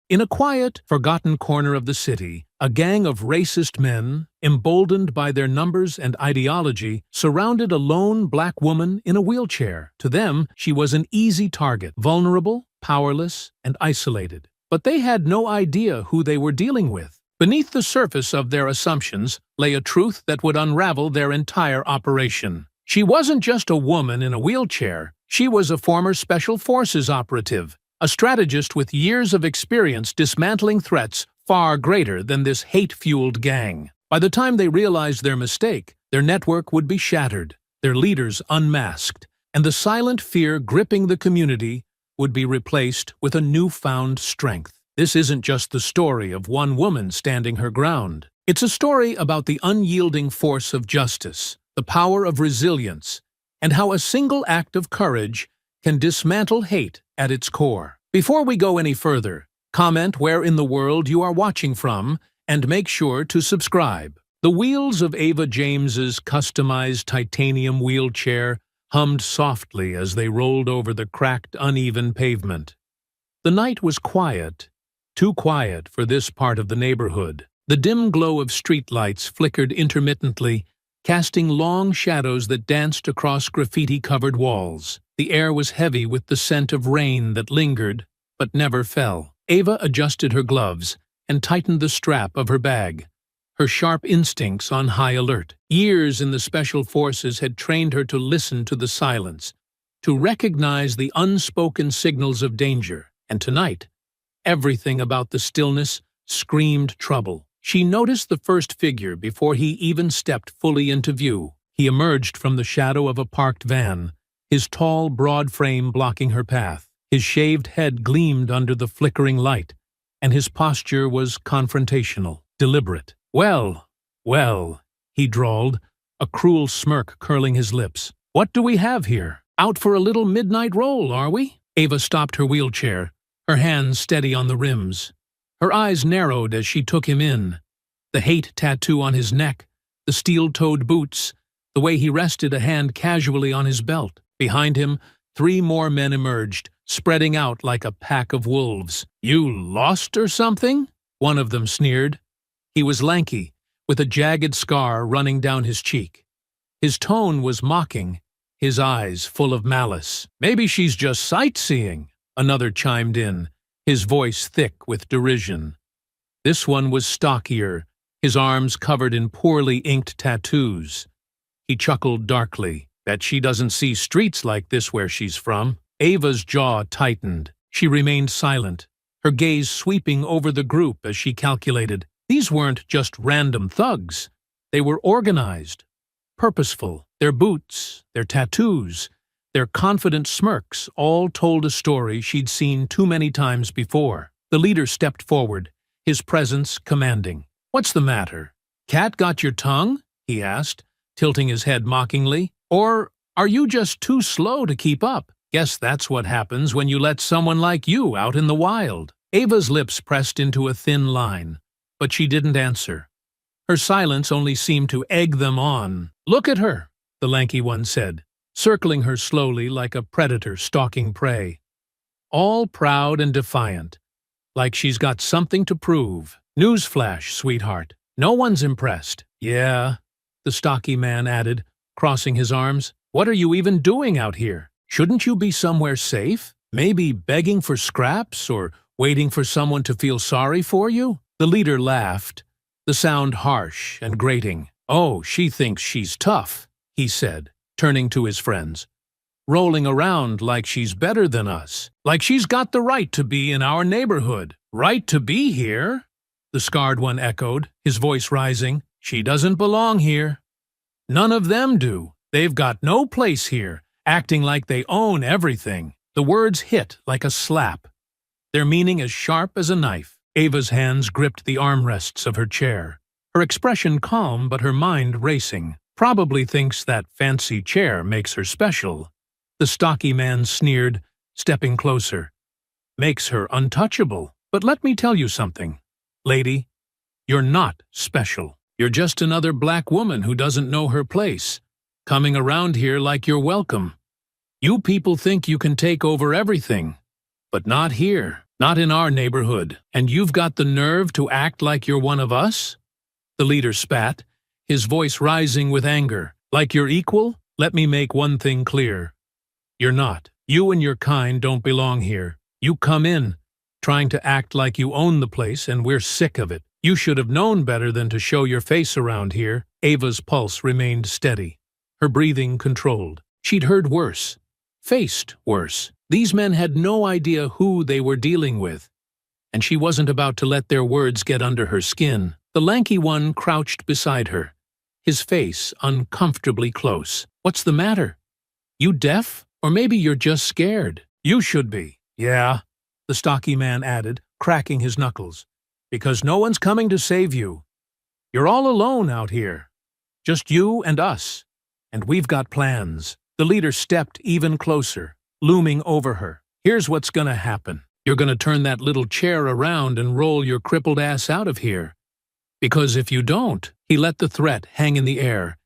In a quiet, forgotten corner of the city, a gang of racist men, emboldened by their numbers and ideology, surrounded a lone black woman in a wheelchair. To them, she was an easy target, vulnerable, powerless, and isolated. But they had no idea who they were dealing with. Beneath the surface of their assumptions lay a truth that would unravel their entire operation. She wasn't just a woman in a wheelchair. She was a former Special Forces operative, a strategist with years of experience dismantling threats far greater than this hate-fueled gang. By the time they realized their mistake, their network would be shattered, their leaders unmasked, and the silent fear gripping the community would be replaced with a newfound strength. This isn't just the story of one woman standing her ground. It's a story about the unyielding force of justice, the power of resilience, and how a single act of courage can dismantle hate at its core. Before we go any further, comment where in the world you are watching from, and make sure to subscribe. The wheels of Ava James's customized titanium wheelchair hummed softly as they rolled over the cracked, uneven pavement. The night was quiet, too quiet for this part of the neighborhood. The dim glow of streetlights flickered intermittently, casting long shadows that danced across graffiti-covered walls. The air was heavy with the scent of rain that lingered, but never fell. Ava adjusted her gloves and tightened the strap of her bag, her sharp instincts on high alert. Years in the Special Forces had trained her to listen to the silence, to recognize the unspoken signals of danger, and tonight, everything about the stillness screamed trouble. She noticed the first figure before he even stepped fully into view. He emerged from the shadow of a parked van, his tall, broad frame blocking her path. His shaved head gleamed under the flickering light, and his posture was confrontational, deliberate. "Well, well," he drawled, a cruel smirk curling his lips. "What do we have here? Out for a little midnight roll, are we?" Ava stopped her wheelchair, her hands steady on the rims. Her eyes narrowed as she took him in. The hate tattoo on his neck, the steel-toed boots, the way he rested a hand casually on his belt. Behind him, 3 more men emerged, spreading out like a pack of wolves. "You lost or something?" one of them sneered. He was lanky, with a jagged scar running down his cheek. His tone was mocking, his eyes full of malice. "Maybe she's just sightseeing," another chimed in, his voice thick with derision. This one was stockier, his arms covered in poorly inked tattoos. He chuckled darkly. "Bet she doesn't see streets like this where she's from." Ava's jaw tightened. She remained silent, her gaze sweeping over the group as she calculated. These weren't just random thugs. They were organized, purposeful. Their boots, their tattoos, their confident smirks all told a story she'd seen too many times before. The leader stepped forward, his presence commanding. "What's the matter? Cat got your tongue?" he asked, tilting his head mockingly. "Or are you just too slow to keep up? Guess that's what happens when you let someone like you out in the wild." Ava's lips pressed into a thin line, but she didn't answer. Her silence only seemed to egg them on. "Look at her," the lanky one said, circling her slowly like a predator stalking prey. "All proud and defiant, like she's got something to prove. Newsflash, sweetheart. No one's impressed." "Yeah," the stocky man added, crossing his arms. "What are you even doing out here? Shouldn't you be somewhere safe? Maybe begging for scraps or waiting for someone to feel sorry for you?" The leader laughed, the sound harsh and grating. "Oh, she thinks she's tough," he said, turning to his friends. "Rolling around like she's better than us, like she's got the right to be in our neighborhood." "Right to be here?" the scarred one echoed, his voice rising. "She doesn't belong here. None of them do. They've got no place here, acting like they own everything." The words hit like a slap, their meaning as sharp as a knife. Ava's hands gripped the armrests of her chair, her expression calm but her mind racing. "Probably thinks that fancy chair makes her special," the stocky man sneered, stepping closer. "Makes her untouchable. But let me tell you something, lady. You're not special. You're just another black woman who doesn't know her place, coming around here like you're welcome. You people think you can take over everything, but not here." Not in our neighborhood. And you've got the nerve to act like you're one of us? The leader spat, his voice rising with anger. Like you're equal? Let me make one thing clear. You're not. You and your kind don't belong here. You come in, trying to act like you own the place, and we're sick of it. You should have known better than to show your face around here. Ava's pulse remained steady, her breathing controlled. She'd heard worse, faced worse. These men had no idea who they were dealing with, and she wasn't about to let their words get under her skin. The lanky one crouched beside her, his face uncomfortably close. What's the matter? You deaf? Or maybe you're just scared. You should be. Yeah, the stocky man added, cracking his knuckles. Because no one's coming to save you. You're all alone out here. Just you and us. And we've got plans. The leader stepped even closer, looming over her. Here's what's gonna happen. You're gonna turn that little chair around and roll your crippled ass out of here. Because if you don't, he let the threat hang in the air,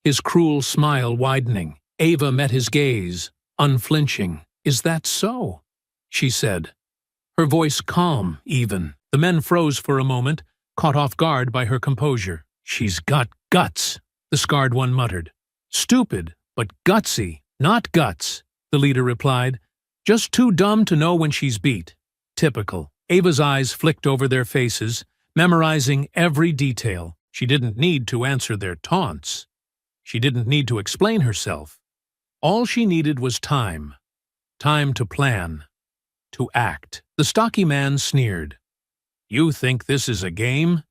his cruel smile widening. Ava met his gaze, unflinching. Is that so? She said, her voice calm, even. The men froze for a moment, caught off guard by her composure. She's got guts, the scarred one muttered. Stupid, but gutsy, not guts, the leader replied. Just too dumb to know when she's beat. Typical. Ava's eyes flicked over their faces, memorizing every detail. She didn't need to answer their taunts. She didn't need to explain herself. All she needed was time. Time to plan. To act. The stocky man sneered. You think this is a game?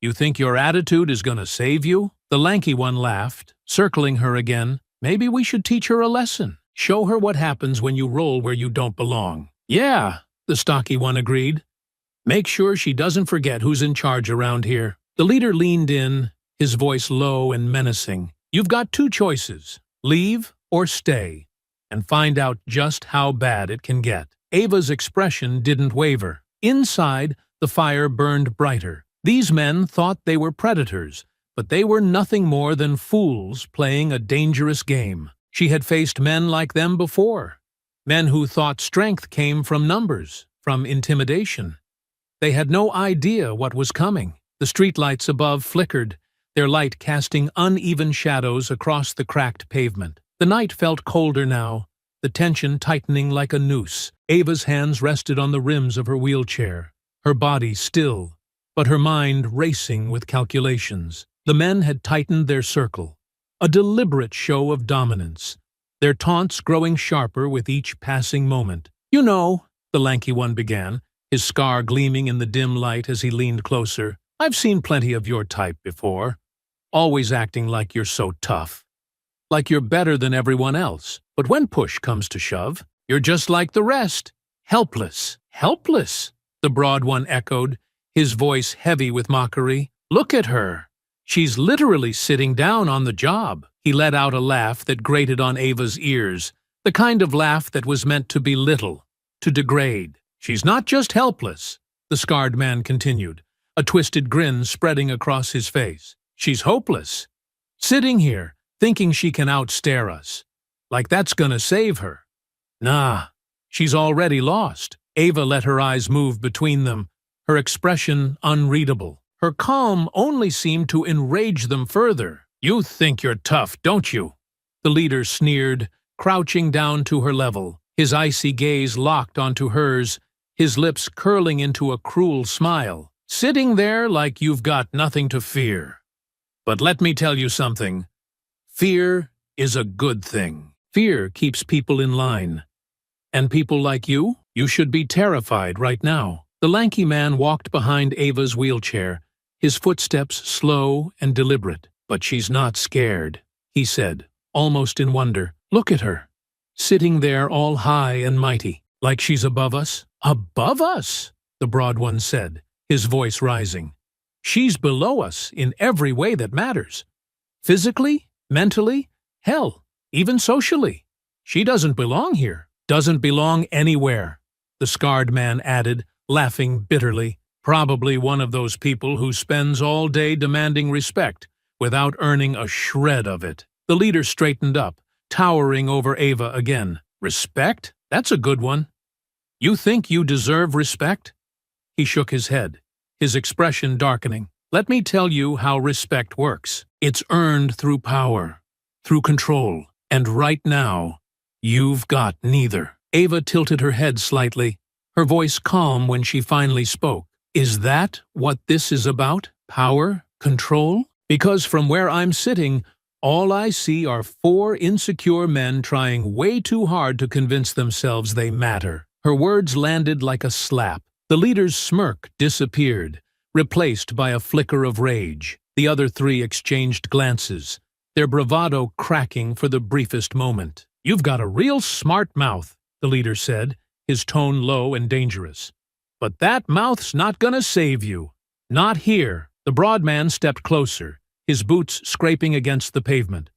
You think your attitude is gonna save you? The lanky one laughed, circling her again. Maybe we should teach her a lesson. Show her what happens when you roll where you don't belong. Yeah, the stocky one agreed. Make sure she doesn't forget who's in charge around here. The leader leaned in, his voice low and menacing. You've got two choices. Leave or stay, and find out just how bad it can get. Ava's expression didn't waver. Inside, the fire burned brighter. These men thought they were predators, but they were nothing more than fools playing a dangerous game. She had faced men like them before, men who thought strength came from numbers, from intimidation. They had no idea what was coming. The streetlights above flickered, their light casting uneven shadows across the cracked pavement. The night felt colder now, the tension tightening like a noose. Ava's hands rested on the rims of her wheelchair, her body still, but her mind racing with calculations. The men had tightened their circle, a deliberate show of dominance, their taunts growing sharper with each passing moment. You know, the lanky one began, his scar gleaming in the dim light as he leaned closer. I've seen plenty of your type before, always acting like you're so tough, like you're better than everyone else. But when push comes to shove, you're just like the rest. Helpless. Helpless, the broad one echoed, his voice heavy with mockery. Look at her. She's literally sitting down on the job. He let out a laugh that grated on Ava's ears, the kind of laugh that was meant to belittle, to degrade. She's not just helpless, the scarred man continued, a twisted grin spreading across his face. She's hopeless. Sitting here, thinking she can outstare us. Like that's gonna save her. Nah, she's already lost. Ava let her eyes move between them, her expression unreadable. Her calm only seemed to enrage them further. You think you're tough, don't you? The leader sneered, crouching down to her level, his icy gaze locked onto hers, his lips curling into a cruel smile. Sitting there like you've got nothing to fear. But let me tell you something. Fear is a good thing. Fear keeps people in line. And people like you should be terrified right now. The lanky man walked behind Ava's wheelchair, his footsteps slow and deliberate. But she's not scared, he said, almost in wonder. Look at her, sitting there all high and mighty, like she's above us. Above us, the broad one said, his voice rising. She's below us in every way that matters. Physically, mentally, hell, even socially. She doesn't belong here, doesn't belong anywhere, the scarred man added, laughing bitterly. Probably one of those people who spends all day demanding respect without earning a shred of it. The leader straightened up, towering over Ava again. Respect? That's a good one. You think you deserve respect? He shook his head, his expression darkening. Let me tell you how respect works. It's earned through power, through control, and right now, you've got neither. Ava tilted her head slightly, her voice calm when she finally spoke. Is that what this is about? Power? Control? Because from where I'm sitting, all I see are 4 insecure men trying way too hard to convince themselves they matter. Her words landed like a slap. The leader's smirk disappeared, replaced by a flicker of rage. The other 3 exchanged glances, their bravado cracking for the briefest moment. You've got a real smart mouth, the leader said, his tone low and dangerous. But that mouth's not gonna save you. Not here. The broad man stepped closer, his boots scraping against the pavement.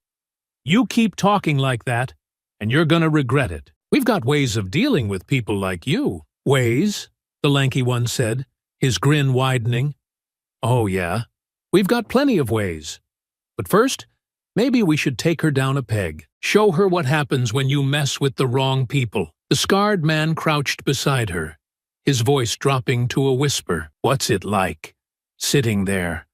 You keep talking like that, and you're gonna regret it. We've got ways of dealing with people like you. Ways? The lanky one said, his grin widening. Oh yeah, we've got plenty of ways. But first, maybe we should take her down a peg. Show her what happens when you mess with the wrong people. The scarred man crouched beside her, his voice dropping to a whisper. What's it like? Sitting there,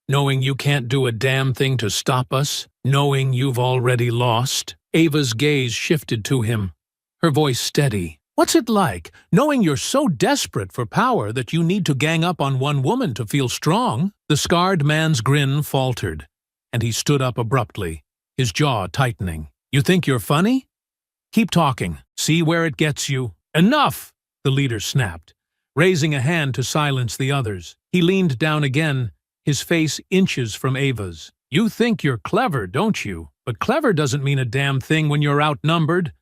knowing you can't do a damn thing to stop us, knowing you've already lost? Ava's gaze shifted to him, her voice steady. What's it like, knowing you're so desperate for power that you need to gang up on one woman to feel strong? The scarred man's grin faltered, and he stood up abruptly, his jaw tightening. You think you're funny? Keep talking. See where it gets you. Enough! The leader snapped, raising a hand to silence the others. He leaned down again, his face inches from Ava's. You think you're clever, don't you? But clever doesn't mean a damn thing when you're outnumbered.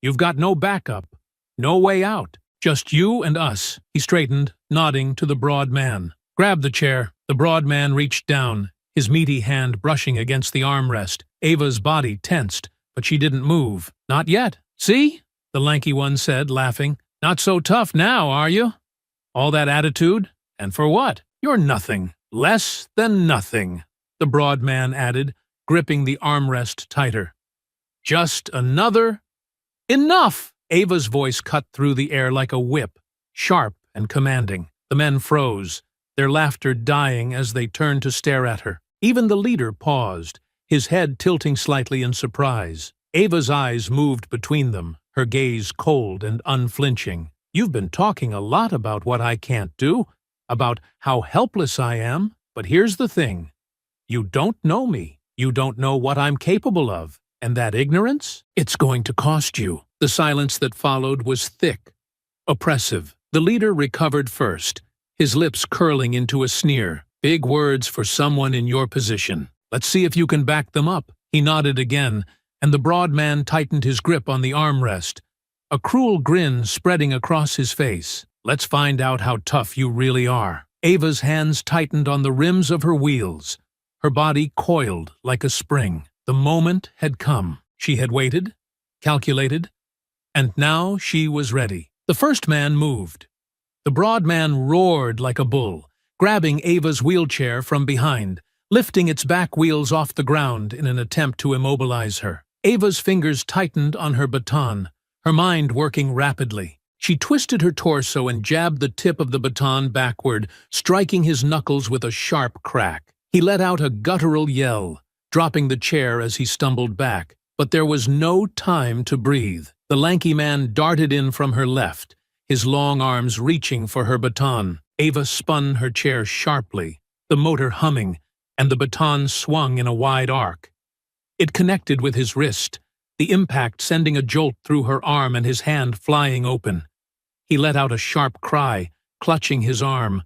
You've got no backup, no way out. Just you and us. He straightened, nodding to the broad man. Grab the chair. The broad man reached down, his meaty hand brushing against the armrest. Ava's body tensed, but she didn't move. Not yet. See? The lanky one said, laughing. Not so tough now, are you? All that attitude? And for what? You're nothing. Less than nothing, the broad man added, gripping the armrest tighter. Just another... Enough! Ava's voice cut through the air like a whip, sharp and commanding. The men froze, their laughter dying as they turned to stare at her. Even the leader paused, his head tilting slightly in surprise. Ava's eyes moved between them, her gaze cold and unflinching. You've been talking a lot about what I can't do, about how helpless I am, but here's the thing. You don't know me. You don't know what I'm capable of. And that ignorance? It's going to cost you. The silence that followed was thick, oppressive. The leader recovered first, his lips curling into a sneer. Big words for someone in your position. Let's see if you can back them up. He nodded again, and the broad man tightened his grip on the armrest, a cruel grin spreading across his face. Let's find out how tough you really are. Ava's hands tightened on the rims of her wheels, her body coiled like a spring. The moment had come. She had waited, calculated, and now she was ready. The first man moved. The broad man roared like a bull, grabbing Ava's wheelchair from behind, lifting its back wheels off the ground in an attempt to immobilize her. Ava's fingers tightened on her baton, her mind working rapidly. She twisted her torso and jabbed the tip of the baton backward, striking his knuckles with a sharp crack. He let out a guttural yell, dropping the chair as he stumbled back. But there was no time to breathe. The lanky man darted in from her left, his long arms reaching for her baton. Ava spun her chair sharply, the motor humming, and the baton swung in a wide arc. It connected with his wrist, the impact sending a jolt through her arm and his hand flying open. He let out a sharp cry, clutching his arm.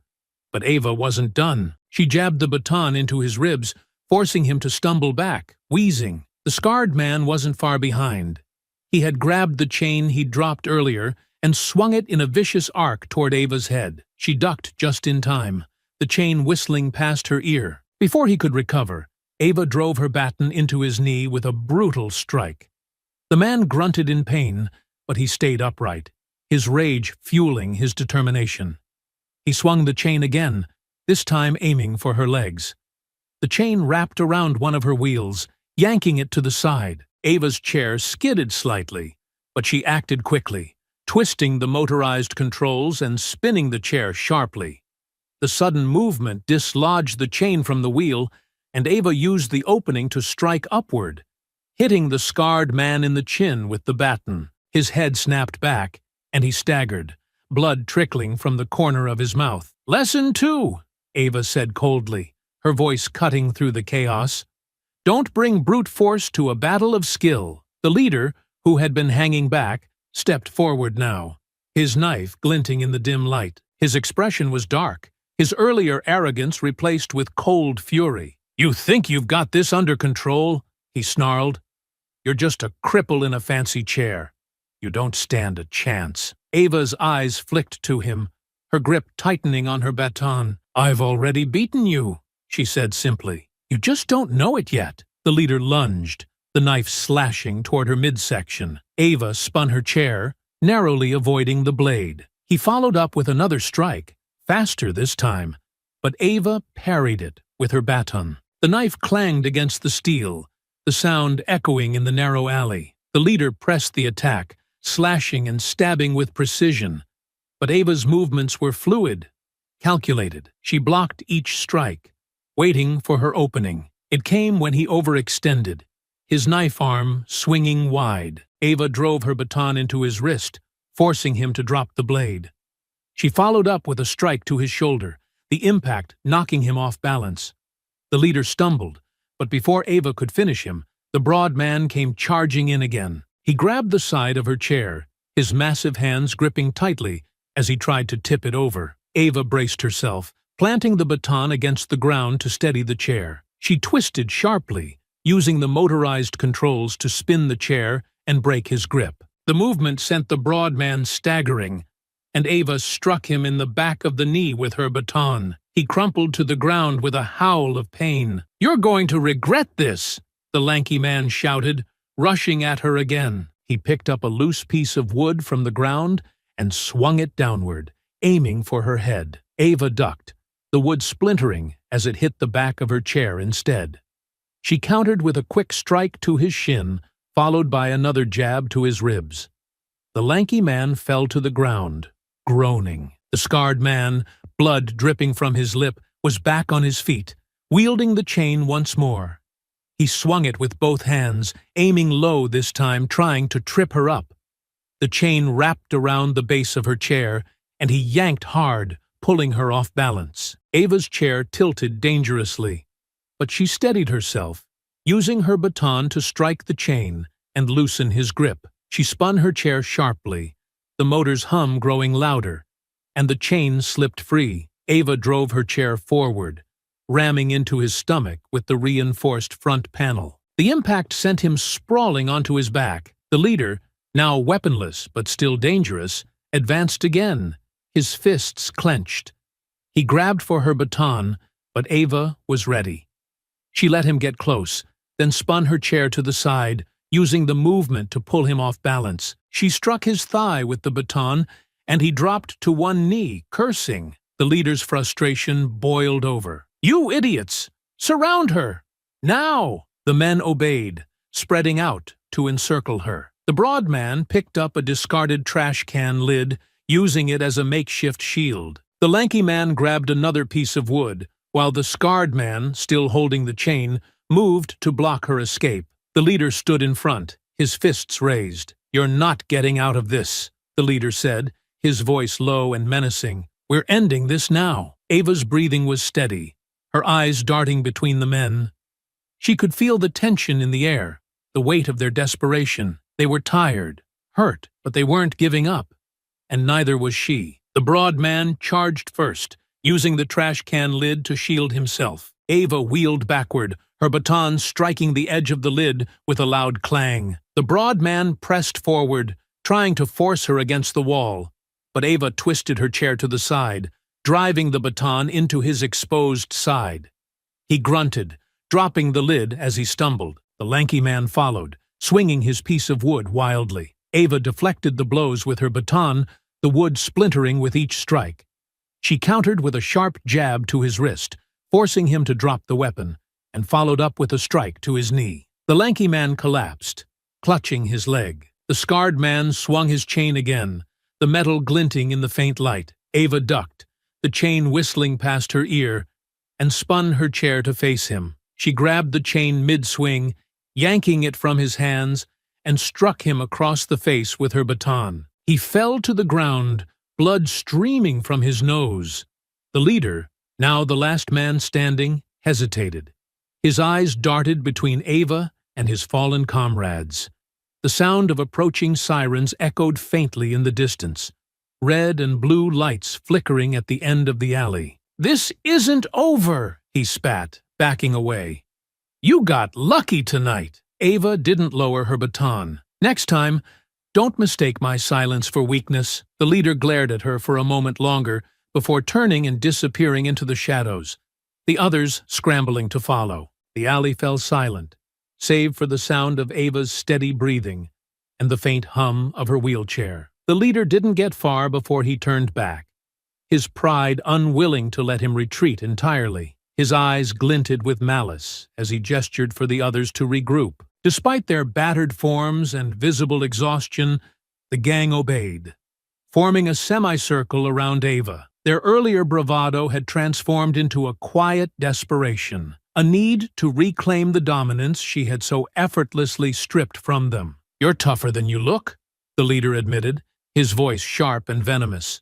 But Ava wasn't done. She jabbed the baton into his ribs, forcing him to stumble back, wheezing. The scarred man wasn't far behind. He had grabbed the chain he'd dropped earlier and swung it in a vicious arc toward Ava's head. She ducked just in time, the chain whistling past her ear. Before he could recover, Ava drove her baton into his knee with a brutal strike. The man grunted in pain, but he stayed upright, his rage fueling his determination. He swung the chain again, this time aiming for her legs. The chain wrapped around one of her wheels, yanking it to the side. Ava's chair skidded slightly, but she acted quickly, twisting the motorized controls and spinning the chair sharply. The sudden movement dislodged the chain from the wheel, and Ava used the opening to strike upward, hitting the scarred man in the chin with the baton. His head snapped back, and he staggered, blood trickling from the corner of his mouth. "Lesson 2, Ava said coldly, her voice cutting through the chaos. "Don't bring brute force to a battle of skill." The leader, who had been hanging back, stepped forward now, his knife glinting in the dim light. His expression was dark, his earlier arrogance replaced with cold fury. "You think you've got this under control?" he snarled. "You're just a cripple in a fancy chair. You don't stand a chance." Ava's eyes flicked to him, her grip tightening on her baton. "I've already beaten you," she said simply. "You just don't know it yet." The leader lunged, the knife slashing toward her midsection. Ava spun her chair, narrowly avoiding the blade. He followed up with another strike, faster this time, but Ava parried it with her baton. The knife clanged against the steel, the sound echoing in the narrow alley. The leader pressed the attack, slashing and stabbing with precision. But Ava's movements were fluid, calculated. She blocked each strike, waiting for her opening. It came when he overextended, his knife arm swinging wide. Ava drove her baton into his wrist, forcing him to drop the blade. She followed up with a strike to his shoulder, the impact knocking him off balance. The leader stumbled, but before Ava could finish him, the broad man came charging in again. He grabbed the side of her chair, his massive hands gripping tightly as he tried to tip it over. Ava braced herself, planting the baton against the ground to steady the chair. She twisted sharply, using the motorized controls to spin the chair and break his grip. The movement sent the broad man staggering, and Ava struck him in the back of the knee with her baton. He crumpled to the ground with a howl of pain. "You're going to regret this," the lanky man shouted, rushing at her again. He picked up a loose piece of wood from the ground and swung it downward, aiming for her head. Ava ducked, the wood splintering as it hit the back of her chair instead. She countered with a quick strike to his shin, followed by another jab to his ribs. The lanky man fell to the ground, groaning. The scarred man, blood dripping from his lip, was back on his feet, wielding the chain once more. He swung it with both hands, aiming low this time, trying to trip her up. The chain wrapped around the base of her chair, and he yanked hard, pulling her off balance. Ava's chair tilted dangerously, but she steadied herself, using her baton to strike the chain and loosen his grip. She spun her chair sharply, the motor's hum growing louder, and the chain slipped free. Ava drove her chair forward, ramming into his stomach with the reinforced front panel. The impact sent him sprawling onto his back. The leader, now weaponless but still dangerous, advanced again, his fists clenched. He grabbed for her baton, but Ava was ready. She let him get close, then spun her chair to the side, using the movement to pull him off balance. She struck his thigh with the baton, and he dropped to one knee, cursing. The leader's frustration boiled over. "You idiots! Surround her! Now!" The men obeyed, spreading out to encircle her. The broad man picked up a discarded trash can lid, using it as a makeshift shield. The lanky man grabbed another piece of wood, while the scarred man, still holding the chain, moved to block her escape. The leader stood in front, his fists raised. "You're not getting out of this," the leader said, his voice low and menacing. "We're ending this now." Ava's breathing was steady, her eyes darting between the men. She could feel the tension in the air, the weight of their desperation. They were tired, hurt, but they weren't giving up. And neither was she. The broad man charged first, using the trash can lid to shield himself. Ava wheeled backward, her baton striking the edge of the lid with a loud clang. The broad man pressed forward, trying to force her against the wall, but Ava twisted her chair to the side, driving the baton into his exposed side. He grunted, dropping the lid as he stumbled. The lanky man followed, swinging his piece of wood wildly. Ava deflected the blows with her baton, the wood splintering with each strike. She countered with a sharp jab to his wrist, forcing him to drop the weapon, and followed up with a strike to his knee. The lanky man collapsed, clutching his leg. The scarred man swung his chain again, the metal glinting in the faint light. Ava ducked, the chain whistling past her ear, and spun her chair to face him. She grabbed the chain mid-swing, yanking it from his hands, and struck him across the face with her baton. He fell to the ground, blood streaming from his nose. The leader, now the last man standing, hesitated. His eyes darted between Ava and his fallen comrades. The sound of approaching sirens echoed faintly in the distance, red and blue lights flickering at the end of the alley. "This isn't over," he spat, backing away. "You got lucky tonight." Ava didn't lower her baton. "Next time, don't mistake my silence for weakness." The leader glared at her for a moment longer before turning and disappearing into the shadows, the others scrambling to follow. The alley fell silent, save for the sound of Ava's steady breathing and the faint hum of her wheelchair. The leader didn't get far before he turned back, his pride unwilling to let him retreat entirely. His eyes glinted with malice as he gestured for the others to regroup. Despite their battered forms and visible exhaustion, the gang obeyed, forming a semicircle around Ava. Their earlier bravado had transformed into a quiet desperation, a need to reclaim the dominance she had so effortlessly stripped from them. "You're tougher than you look," the leader admitted, his voice sharp and venomous.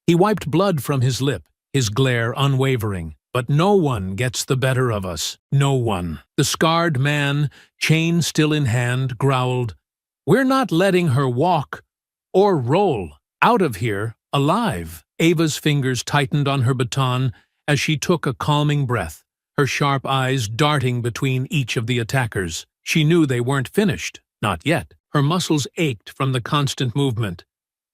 He wiped blood from his lip, his glare unwavering. "But no one gets the better of us. No one." The scarred man, chain still in hand, growled, "We're not letting her walk or roll out of here alive." Ava's fingers tightened on her baton as she took a calming breath, her sharp eyes darting between each of the attackers. She knew they weren't finished. Not yet. Her muscles ached from the constant movement.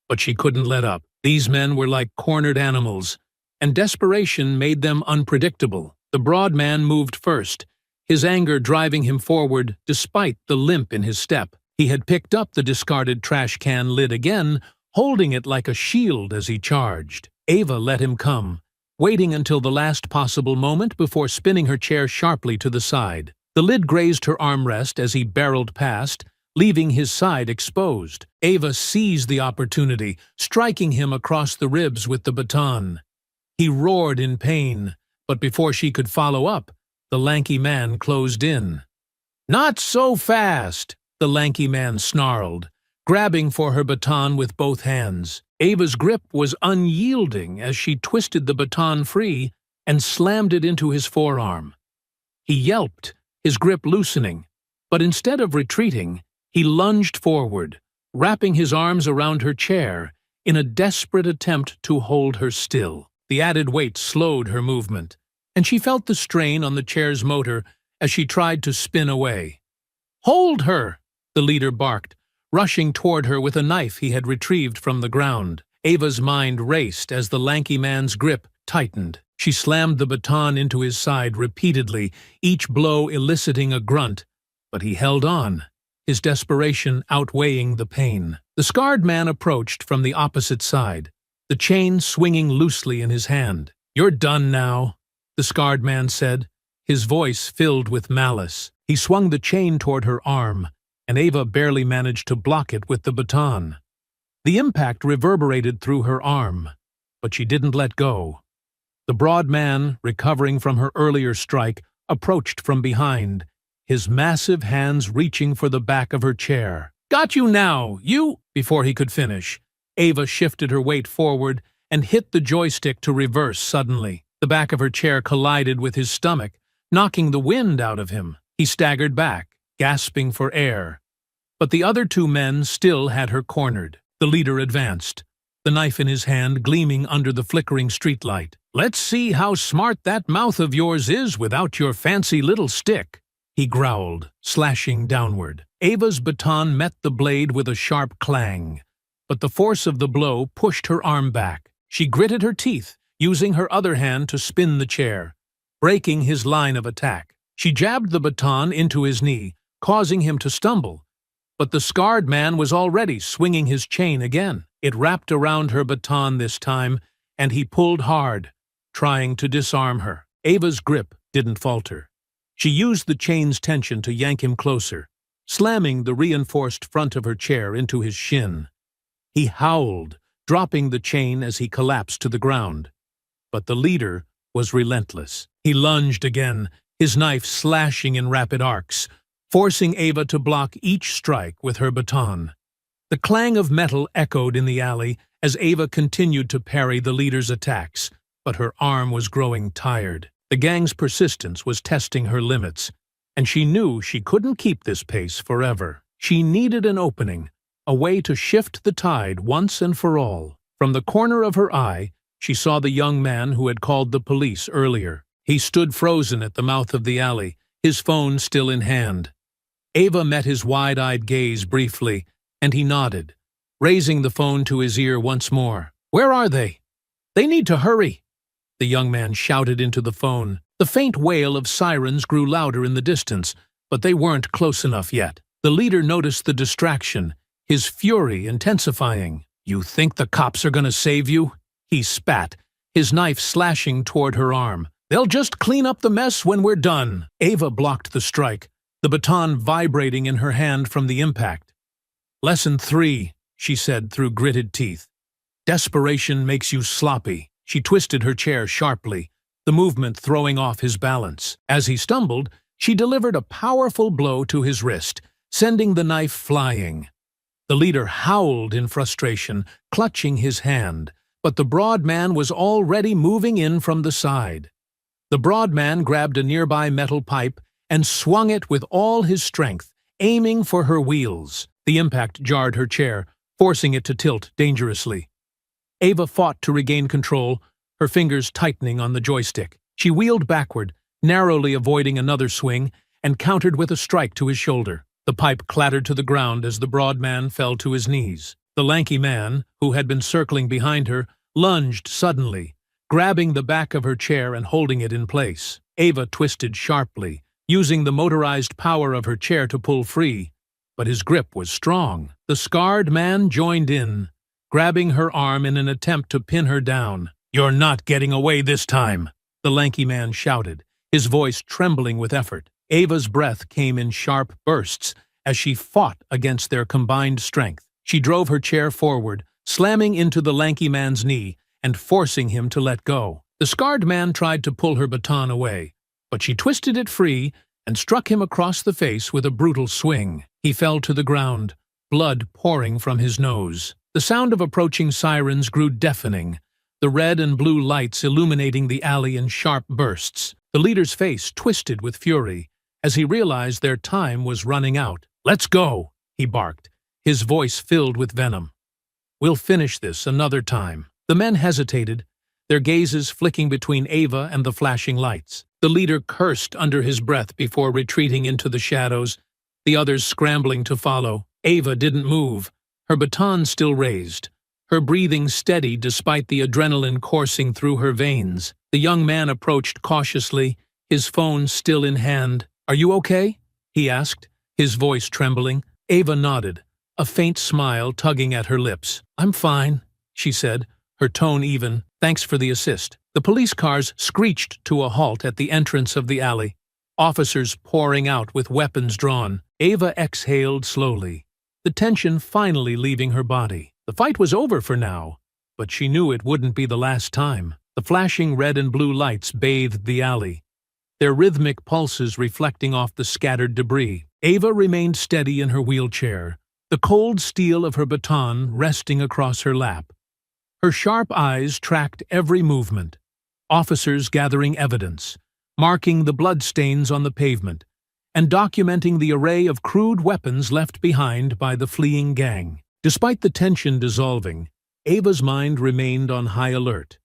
But she couldn't let up. These men were like cornered animals, and desperation made them unpredictable. The broad man moved first, his anger driving him forward despite the limp in his step. He had picked up the discarded trash can lid again, holding it like a shield as he charged. Ava let him come, waiting until the last possible moment before spinning her chair sharply to the side. The lid grazed her armrest as he barreled past, leaving his side exposed. Ava seized the opportunity, striking him across the ribs with the baton. He roared in pain, but before she could follow up, the lanky man closed in. "Not so fast!" the lanky man snarled, grabbing for her baton with both hands. Ava's grip was unyielding as she twisted the baton free and slammed it into his forearm. He yelped, his grip loosening, but instead of retreating, he lunged forward, wrapping his arms around her chair in a desperate attempt to hold her still. The added weight slowed her movement, and she felt the strain on the chair's motor as she tried to spin away. "Hold her!" the leader barked, rushing toward her with a knife he had retrieved from the ground. Ava's mind raced as the lanky man's grip tightened. She slammed the baton into his side repeatedly, each blow eliciting a grunt, but he held on, his desperation outweighing the pain. The scarred man approached from the opposite side, the chain swinging loosely in his hand. "You're done now," the scarred man said, his voice filled with malice. He swung the chain toward her arm, and Ava barely managed to block it with the baton. The impact reverberated through her arm, but she didn't let go. The broad man, recovering from her earlier strike, approached from behind, his massive hands reaching for the back of her chair. "Got you now, you—" Before he could finish, Ava shifted her weight forward and hit the joystick to reverse suddenly. The back of her chair collided with his stomach, knocking the wind out of him. He staggered back, gasping for air. But the other two men still had her cornered. The leader advanced, the knife in his hand gleaming under the flickering streetlight. "Let's see how smart that mouth of yours is without your fancy little stick," he growled, slashing downward. Ava's baton met the blade with a sharp clang, but the force of the blow pushed her arm back. She gritted her teeth, using her other hand to spin the chair, breaking his line of attack. She jabbed the baton into his knee, causing him to stumble, but the scarred man was already swinging his chain again. It wrapped around her baton this time, and he pulled hard, trying to disarm her. Ava's grip didn't falter. She used the chain's tension to yank him closer, slamming the reinforced front of her chair into his shin. He howled, dropping the chain as he collapsed to the ground. But the leader was relentless. He lunged again, his knife slashing in rapid arcs, forcing Ava to block each strike with her baton. The clang of metal echoed in the alley as Ava continued to parry the leader's attacks, but her arm was growing tired. The gang's persistence was testing her limits, and she knew she couldn't keep this pace forever. She needed an opening, a way to shift the tide once and for all. From the corner of her eye, she saw the young man who had called the police earlier. He stood frozen at the mouth of the alley, his phone still in hand. Ava met his wide-eyed gaze briefly, and he nodded, raising the phone to his ear once more. "Where are they? They need to hurry," the young man shouted into the phone. The faint wail of sirens grew louder in the distance, but they weren't close enough yet. The leader noticed the distraction, his fury intensifying. "You think the cops are gonna save you?" He spat, his knife slashing toward her arm. "They'll just clean up the mess when we're done." Ava blocked the strike, the baton vibrating in her hand from the impact. "Lesson 3, she said through gritted teeth. "Desperation makes you sloppy." She twisted her chair sharply, the movement throwing off his balance. As he stumbled, she delivered a powerful blow to his wrist, sending the knife flying. The leader howled in frustration, clutching his hand, but the broad man was already moving in from the side. The broad man grabbed a nearby metal pipe and swung it with all his strength, aiming for her wheels. The impact jarred her chair, forcing it to tilt dangerously. Ava fought to regain control, her fingers tightening on the joystick. She wheeled backward, narrowly avoiding another swing, and countered with a strike to his shoulder. The pipe clattered to the ground as the broad man fell to his knees. The lanky man, who had been circling behind her, lunged suddenly, grabbing the back of her chair and holding it in place. Ava twisted sharply, using the motorized power of her chair to pull free, but his grip was strong. The scarred man joined in, grabbing her arm in an attempt to pin her down. "You're not getting away this time," the lanky man shouted, his voice trembling with effort. Ava's breath came in sharp bursts as she fought against their combined strength. She drove her chair forward, slamming into the lanky man's knee and forcing him to let go. The scarred man tried to pull her baton away, but she twisted it free and struck him across the face with a brutal swing. He fell to the ground, blood pouring from his nose. The sound of approaching sirens grew deafening, the red and blue lights illuminating the alley in sharp bursts. The leader's face twisted with fury as he realized their time was running out. "Let's go," he barked, his voice filled with venom. "We'll finish this another time." The men hesitated, their gazes flicking between Ava and the flashing lights. The leader cursed under his breath before retreating into the shadows, the others scrambling to follow. Ava didn't move, her baton still raised, her breathing steady despite the adrenaline coursing through her veins. The young man approached cautiously, his phone still in hand. "Are you okay?" he asked, his voice trembling. Ava nodded, a faint smile tugging at her lips. "I'm fine," she said, her tone even. "Thanks for the assist." The police cars screeched to a halt at the entrance of the alley, officers pouring out with weapons drawn. Ava exhaled slowly, the tension finally leaving her body. The fight was over for now, but she knew it wouldn't be the last time. The flashing red and blue lights bathed the alley, their rhythmic pulses reflecting off the scattered debris. Ava remained steady in her wheelchair, the cold steel of her baton resting across her lap. Her sharp eyes tracked every movement, officers gathering evidence, marking the bloodstains on the pavement, and documenting the array of crude weapons left behind by the fleeing gang. Despite the tension dissolving, Ava's mind remained on high alert.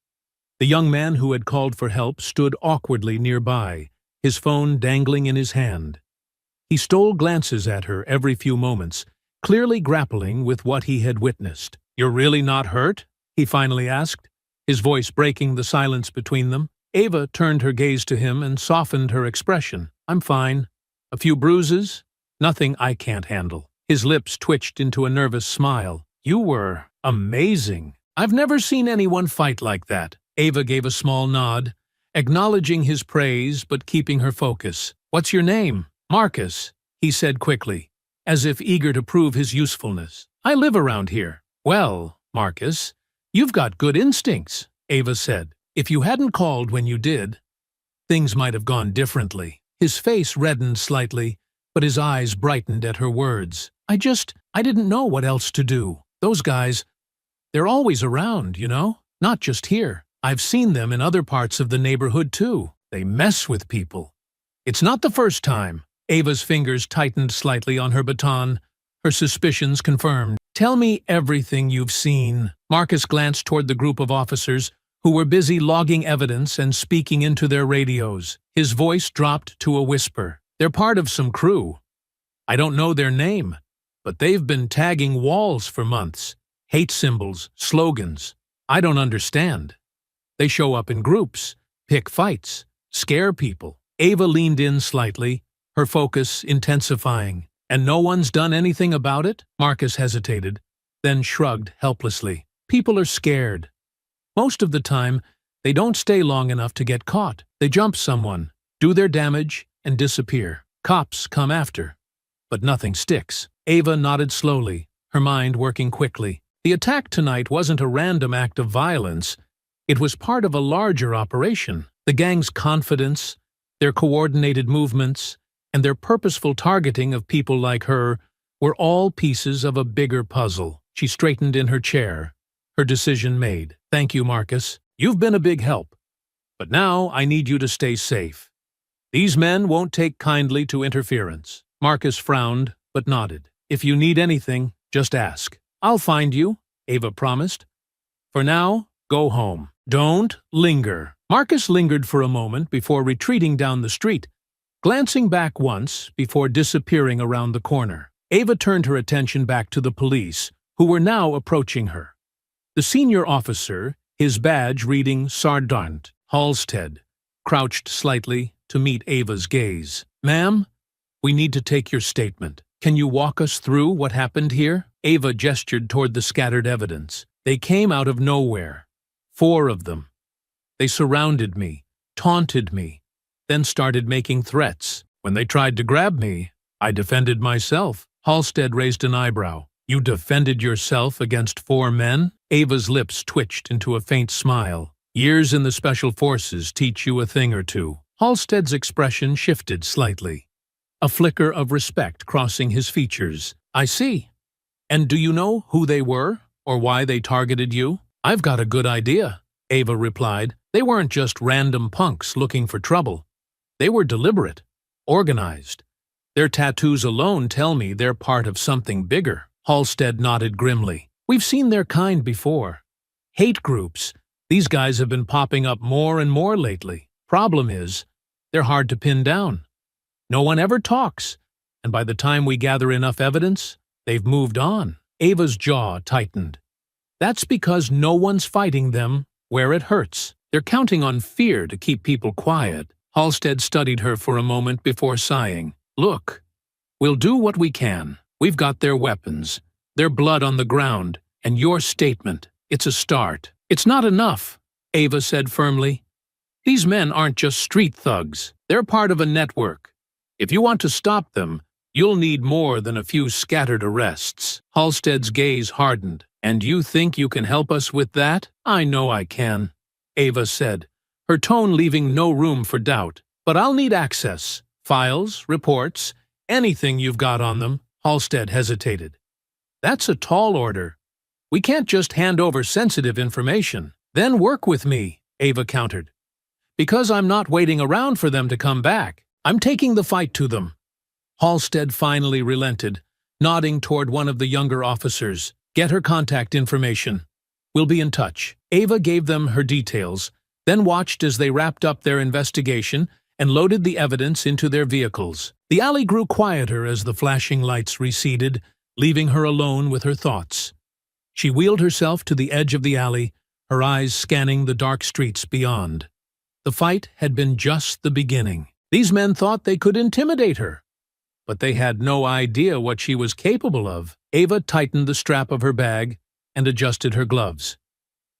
The young man who had called for help stood awkwardly nearby, his phone dangling in his hand. He stole glances at her every few moments, clearly grappling with what he had witnessed. "You're really not hurt?" he finally asked, his voice breaking the silence between them. Ava turned her gaze to him and softened her expression. "I'm fine. A few bruises? Nothing I can't handle." His lips twitched into a nervous smile. "You were amazing. I've never seen anyone fight like that." Ava gave a small nod, acknowledging his praise but keeping her focus. "What's your name?" "Marcus," he said quickly, as if eager to prove his usefulness. "I live around here." "Well, Marcus," You've got good instincts, Ava said. If you hadn't called when you did, things might have gone differently. His face reddened slightly, but his eyes brightened at her words. I didn't know what else to do. Those guys, they're always around, you know? Not just here. I've seen them in other parts of the neighborhood, too. They mess with people. It's not the first time. Ava's fingers tightened slightly on her baton, her suspicions confirmed. Tell me everything you've seen. Marcus glanced toward the group of officers who were busy logging evidence and speaking into their radios. His voice dropped to a whisper. They're part of some crew. I don't know their name, but they've been tagging walls for months. Hate symbols, slogans. I don't understand. They show up in groups, pick fights, scare people. Ava leaned in slightly, her focus intensifying. And no one's done anything about it? Marcus hesitated, then shrugged helplessly. People are scared. Most of the time, they don't stay long enough to get caught. They jump someone, do their damage, and disappear. Cops come after. But nothing sticks. Ava nodded slowly, her mind working quickly. The attack tonight wasn't a random act of violence. It was part of a larger operation. The gang's confidence, their coordinated movements, and their purposeful targeting of people like her were all pieces of a bigger puzzle. She straightened in her chair, her decision made. Thank you, Marcus. You've been a big help. But now I need you to stay safe. These men won't take kindly to interference. Marcus frowned, but nodded. If you need anything, just ask. I'll find you, Ava promised. For now, go home. Don't linger. Marcus lingered for a moment before retreating down the street, glancing back once before disappearing around the corner. Ava turned her attention back to the police, who were now approaching her. The senior officer, his badge reading Sergeant Halstead, crouched slightly to meet Ava's gaze. Ma'am, we need to take your statement. Can you walk us through what happened here? Ava gestured toward the scattered evidence. They came out of nowhere. 4 of them. They surrounded me, taunted me, then started making threats. When they tried to grab me, I defended myself. Halstead raised an eyebrow. You defended yourself against 4 men? Ava's lips twitched into a faint smile. Years in the Special Forces teach you a thing or two. Halstead's expression shifted slightly, a flicker of respect crossing his features. I see. And do you know who they were, or why they targeted you? I've got a good idea, Ava replied. They weren't just random punks looking for trouble. They were deliberate, organized. Their tattoos alone tell me they're part of something bigger. Halstead nodded grimly. We've seen their kind before. Hate groups. These guys have been popping up more and more lately. Problem is, they're hard to pin down. No one ever talks, and by the time we gather enough evidence, they've moved on. Ava's jaw tightened. That's because no one's fighting them where it hurts. They're counting on fear to keep people quiet. Halstead studied her for a moment before sighing. Look, we'll do what we can. We've got their weapons, their blood on the ground, and your statement. It's a start. It's not enough, Ava said firmly. These men aren't just street thugs. They're part of a network. If you want to stop them, you'll need more than a few scattered arrests. Halstead's gaze hardened. And you think you can help us with that? I know I can, Ava said, her tone leaving no room for doubt. But I'll need access. Files, reports, anything you've got on them. Halstead hesitated. That's a tall order. We can't just hand over sensitive information. Then work with me, Ava countered. Because I'm not waiting around for them to come back. I'm taking the fight to them. Halstead finally relented, nodding toward one of the younger officers. Get her contact information. We'll be in touch. Ava gave them her details, then watched as they wrapped up their investigation and loaded the evidence into their vehicles. The alley grew quieter as the flashing lights receded, leaving her alone with her thoughts. She wheeled herself to the edge of the alley, her eyes scanning the dark streets beyond. The fight had been just the beginning. These men thought they could intimidate her, but they had no idea what she was capable of. Ava tightened the strap of her bag and adjusted her gloves.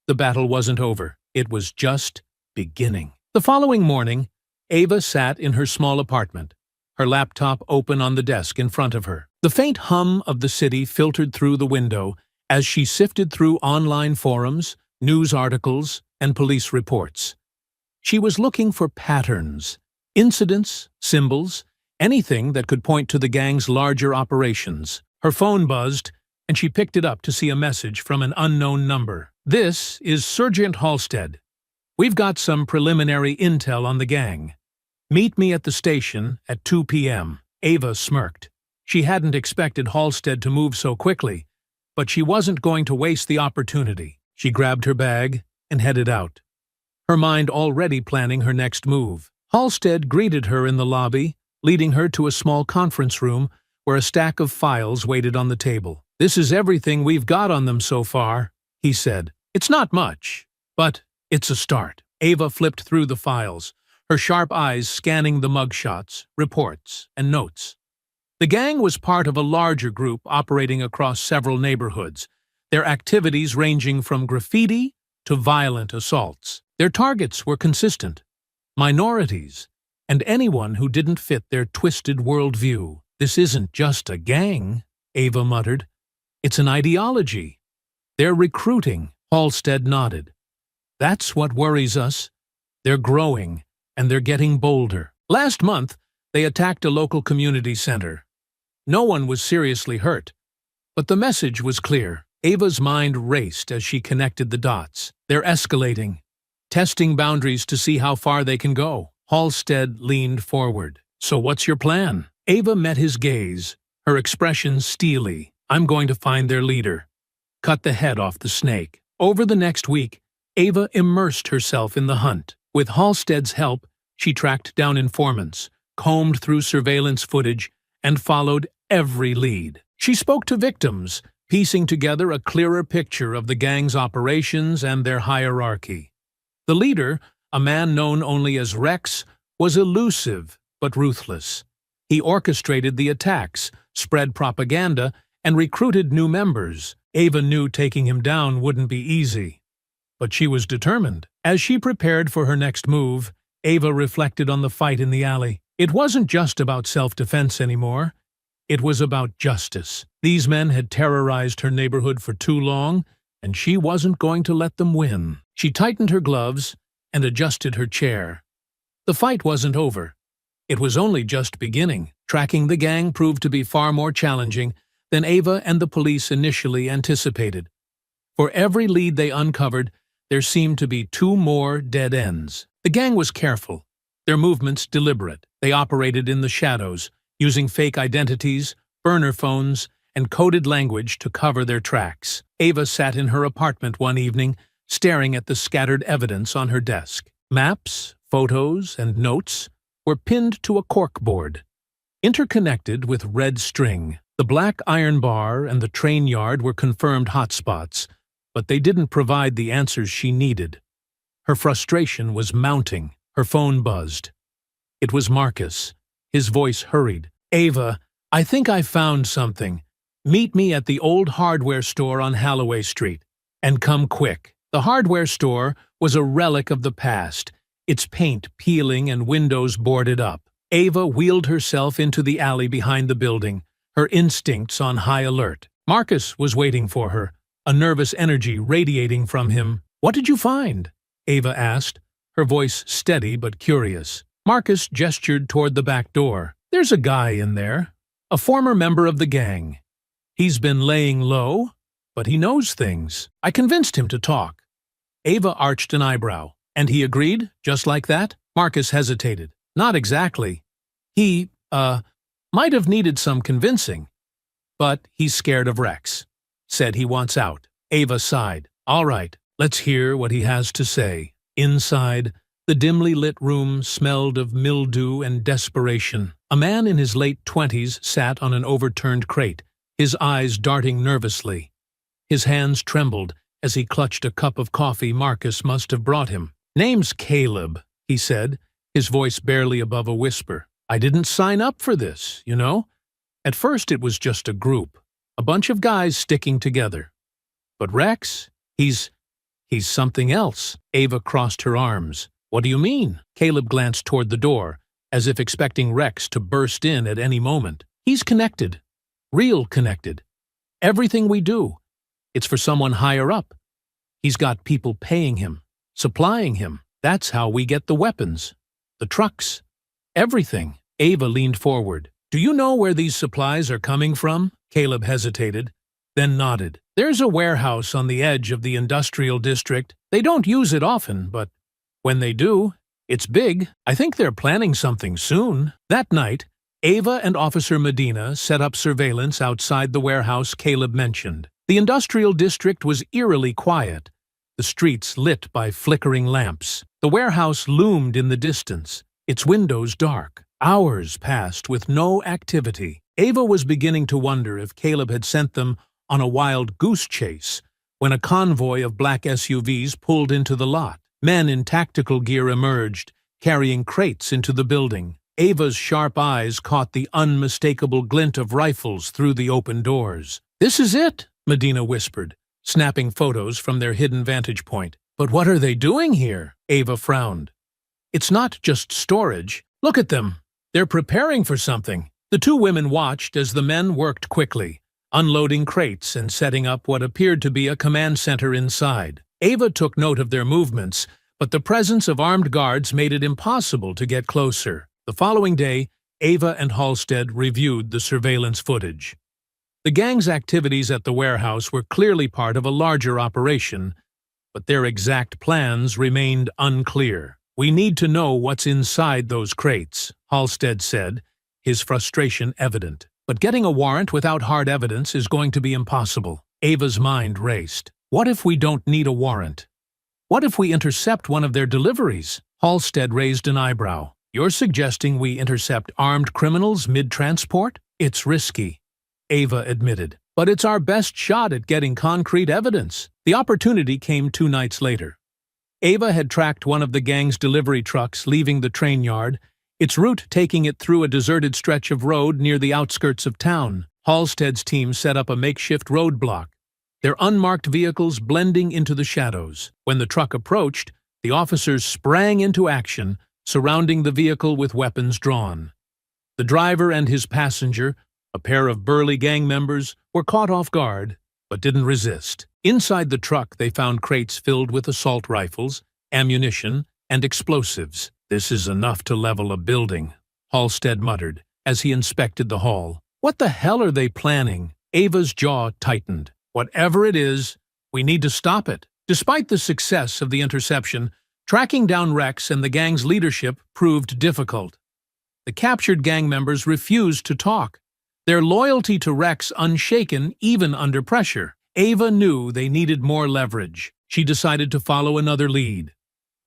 The battle wasn't over. It was just beginning. The following morning, Ava sat in her small apartment, her laptop open on the desk in front of her. The faint hum of the city filtered through the window, as she sifted through online forums, news articles, and police reports. She was looking for patterns, incidents, symbols, anything that could point to the gang's larger operations. Her phone buzzed, and she picked it up to see a message from an unknown number. "This is Sergeant Halstead. We've got some preliminary intel on the gang. Meet me at the station at 2 p.m. Ava smirked. She hadn't expected Halstead to move so quickly, but she wasn't going to waste the opportunity. She grabbed her bag and headed out, her mind already planning her next move. Halstead greeted her in the lobby, leading her to a small conference room where a stack of files waited on the table. "This is everything we've got on them so far," he said. "It's not much, but it's a start." Ava flipped through the files, her sharp eyes scanning the mugshots, reports, and notes. The gang was part of a larger group operating across several neighborhoods, their activities ranging from graffiti to violent assaults. Their targets were consistent: minorities, and anyone who didn't fit their twisted worldview. "This isn't just a gang," Ava muttered. "It's an ideology. They're recruiting." Halstead nodded. "That's what worries us. They're growing, and they're getting bolder. Last month, they attacked a local community center. No one was seriously hurt, but the message was clear." Ava's mind raced as she connected the dots. "They're escalating, testing boundaries to see how far they can go." Halstead leaned forward. "So what's your plan?" Ava met his gaze, her expression steely. "I'm going to find their leader. Cut the head off the snake." Over the next week, Ava immersed herself in the hunt. With Halstead's help, she tracked down informants, combed through surveillance footage, and followed every lead. She spoke to victims, piecing together a clearer picture of the gang's operations and their hierarchy. The leader, a man known only as Rex, was elusive but ruthless. He orchestrated the attacks, spread propaganda, and recruited new members. Ava knew taking him down wouldn't be easy, but she was determined. As she prepared for her next move, Ava reflected on the fight in the alley. It wasn't just about self-defense anymore. It was about justice. These men had terrorized her neighborhood for too long, and she wasn't going to let them win. She tightened her gloves and adjusted her chair. The fight wasn't over. It was only just beginning. Tracking the gang proved to be far more challenging than Ava and the police initially anticipated. For every lead they uncovered, there seemed to be 2 more dead ends. The gang was careful, their movements deliberate. They operated in the shadows, using fake identities, burner phones, and coded language to cover their tracks. Ava sat in her apartment one evening, staring at the scattered evidence on her desk. Maps, photos, and notes were pinned to a corkboard, interconnected with red string. The black iron bar and the train yard were confirmed hotspots, but they didn't provide the answers she needed. Her frustration was mounting. Her phone buzzed. It was Marcus. His voice hurried. "Ava, I think I found something. Meet me at the old hardware store on Holloway Street. And come quick." The hardware store was a relic of the past, its paint peeling and windows boarded up. Ava wheeled herself into the alley behind the building, her instincts on high alert. Marcus was waiting for her, a nervous energy radiating from him. "What did you find?" Ava asked, her voice steady but curious. Marcus gestured toward the back door. "There's a guy in there, a former member of the gang. He's been laying low, but he knows things. I convinced him to talk." Ava arched an eyebrow. "And he agreed, just like that?" Marcus hesitated. "Not exactly. He, might have needed some convincing. But he's scared of Rex. Said he wants out." Ava sighed. "All right, let's hear what he has to say." Inside, the dimly lit room smelled of mildew and desperation. A man in his late 20s sat on an overturned crate, his eyes darting nervously. His hands trembled as he clutched a cup of coffee Marcus must have brought him. "Name's Caleb," he said, his voice barely above a whisper. "I didn't sign up for this, you know? At first it was just a group, a bunch of guys sticking together. But Rex, he's something else." Ava crossed her arms. "What do you mean?" Caleb glanced toward the door, as if expecting Rex to burst in at any moment. "He's connected. Real connected. Everything we do. It's for someone higher up. He's got people paying him, supplying him. That's how we get the weapons, the trucks, everything. Ava leaned forward. Do you know where these supplies are coming from? Caleb hesitated, then nodded. There's a warehouse on the edge of the industrial district. They don't use it often, but when they do, it's big. I think they're planning something soon. That night, Ava and Officer Medina set up surveillance outside the warehouse Caleb mentioned. The industrial district was eerily quiet, the streets lit by flickering lamps. The warehouse loomed in the distance, its windows dark. Hours passed with no activity. Ava was beginning to wonder if Caleb had sent them on a wild goose chase when a convoy of black SUVs pulled into the lot. Men in tactical gear emerged, carrying crates into the building. Ava's sharp eyes caught the unmistakable glint of rifles through the open doors. "This is it," Medina whispered, snapping photos from their hidden vantage point. "But what are they doing here?" Ava frowned. "It's not just storage. Look at them. They're preparing for something." The two women watched as the men worked quickly, unloading crates and setting up what appeared to be a command center inside. Ava took note of their movements, but the presence of armed guards made it impossible to get closer. The following day, Ava and Halstead reviewed the surveillance footage. The gang's activities at the warehouse were clearly part of a larger operation, but their exact plans remained unclear. "We need to know what's inside those crates," Halstead said, his frustration evident. "But getting a warrant without hard evidence is going to be impossible." Ava's mind raced. What if we don't need a warrant? What if we intercept one of their deliveries? Halstead raised an eyebrow. "You're suggesting we intercept armed criminals mid-transport? It's risky," Ava admitted. "But it's our best shot at getting concrete evidence." The opportunity came 2 nights later. Ava had tracked one of the gang's delivery trucks leaving the train yard, its route taking it through a deserted stretch of road near the outskirts of town. Halstead's team set up a makeshift roadblock, their unmarked vehicles blending into the shadows. When the truck approached, the officers sprang into action, surrounding the vehicle with weapons drawn. The driver and his passenger, a pair of burly gang members, were caught off guard, but didn't resist. Inside the truck, they found crates filled with assault rifles, ammunition, and explosives. "This is enough to level a building," Halstead muttered as he inspected the haul. "What the hell are they planning?" Ava's jaw tightened. "Whatever it is, we need to stop it." Despite the success of the interception, tracking down Rex and the gang's leadership proved difficult. The captured gang members refused to talk, their loyalty to Rex unshaken even under pressure. Ava knew they needed more leverage. She decided to follow another lead.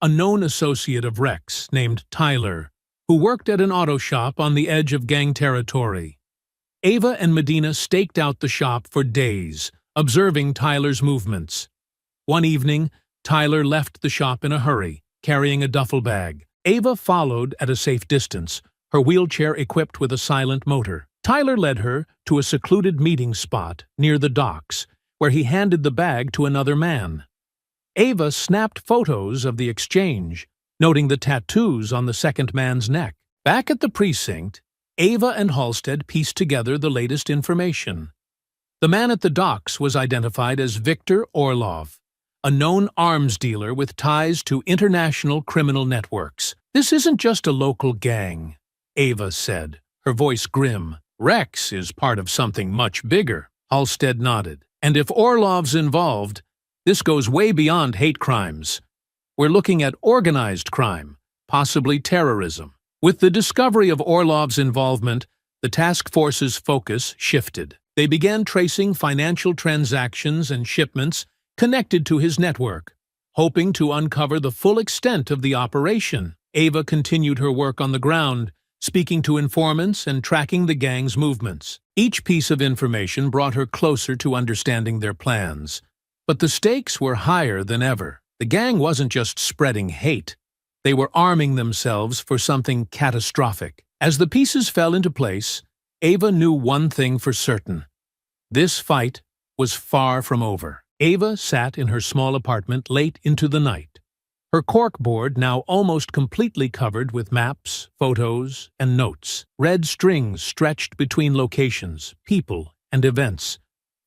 A known associate of Rex, named Tyler, who worked at an auto shop on the edge of gang territory. Ava and Medina staked out the shop for days, observing Tyler's movements. One evening, Tyler left the shop in a hurry, carrying a duffel bag. Ava followed at a safe distance, her wheelchair equipped with a silent motor. Tyler led her to a secluded meeting spot near the docks, where he handed the bag to another man. Ava snapped photos of the exchange, noting the tattoos on the second man's neck. Back at the precinct, Ava and Halstead pieced together the latest information. The man at the docks was identified as Victor Orlov, a known arms dealer with ties to international criminal networks. "This isn't just a local gang," Ava said, her voice grim. "Rex is part of something much bigger." Halstead nodded. "And if Orlov's involved, this goes way beyond hate crimes. We're looking at organized crime, possibly terrorism." With the discovery of Orlov's involvement, the task force's focus shifted. They began tracing financial transactions and shipments connected to his network, hoping to uncover the full extent of the operation. Ava continued her work on the ground, speaking to informants and tracking the gang's movements. Each piece of information brought her closer to understanding their plans. But the stakes were higher than ever. The gang wasn't just spreading hate. They were arming themselves for something catastrophic. As the pieces fell into place, Ava knew one thing for certain. This fight was far from over. Ava sat in her small apartment late into the night, her corkboard now almost completely covered with maps, photos, and notes. Red strings stretched between locations, people, and events,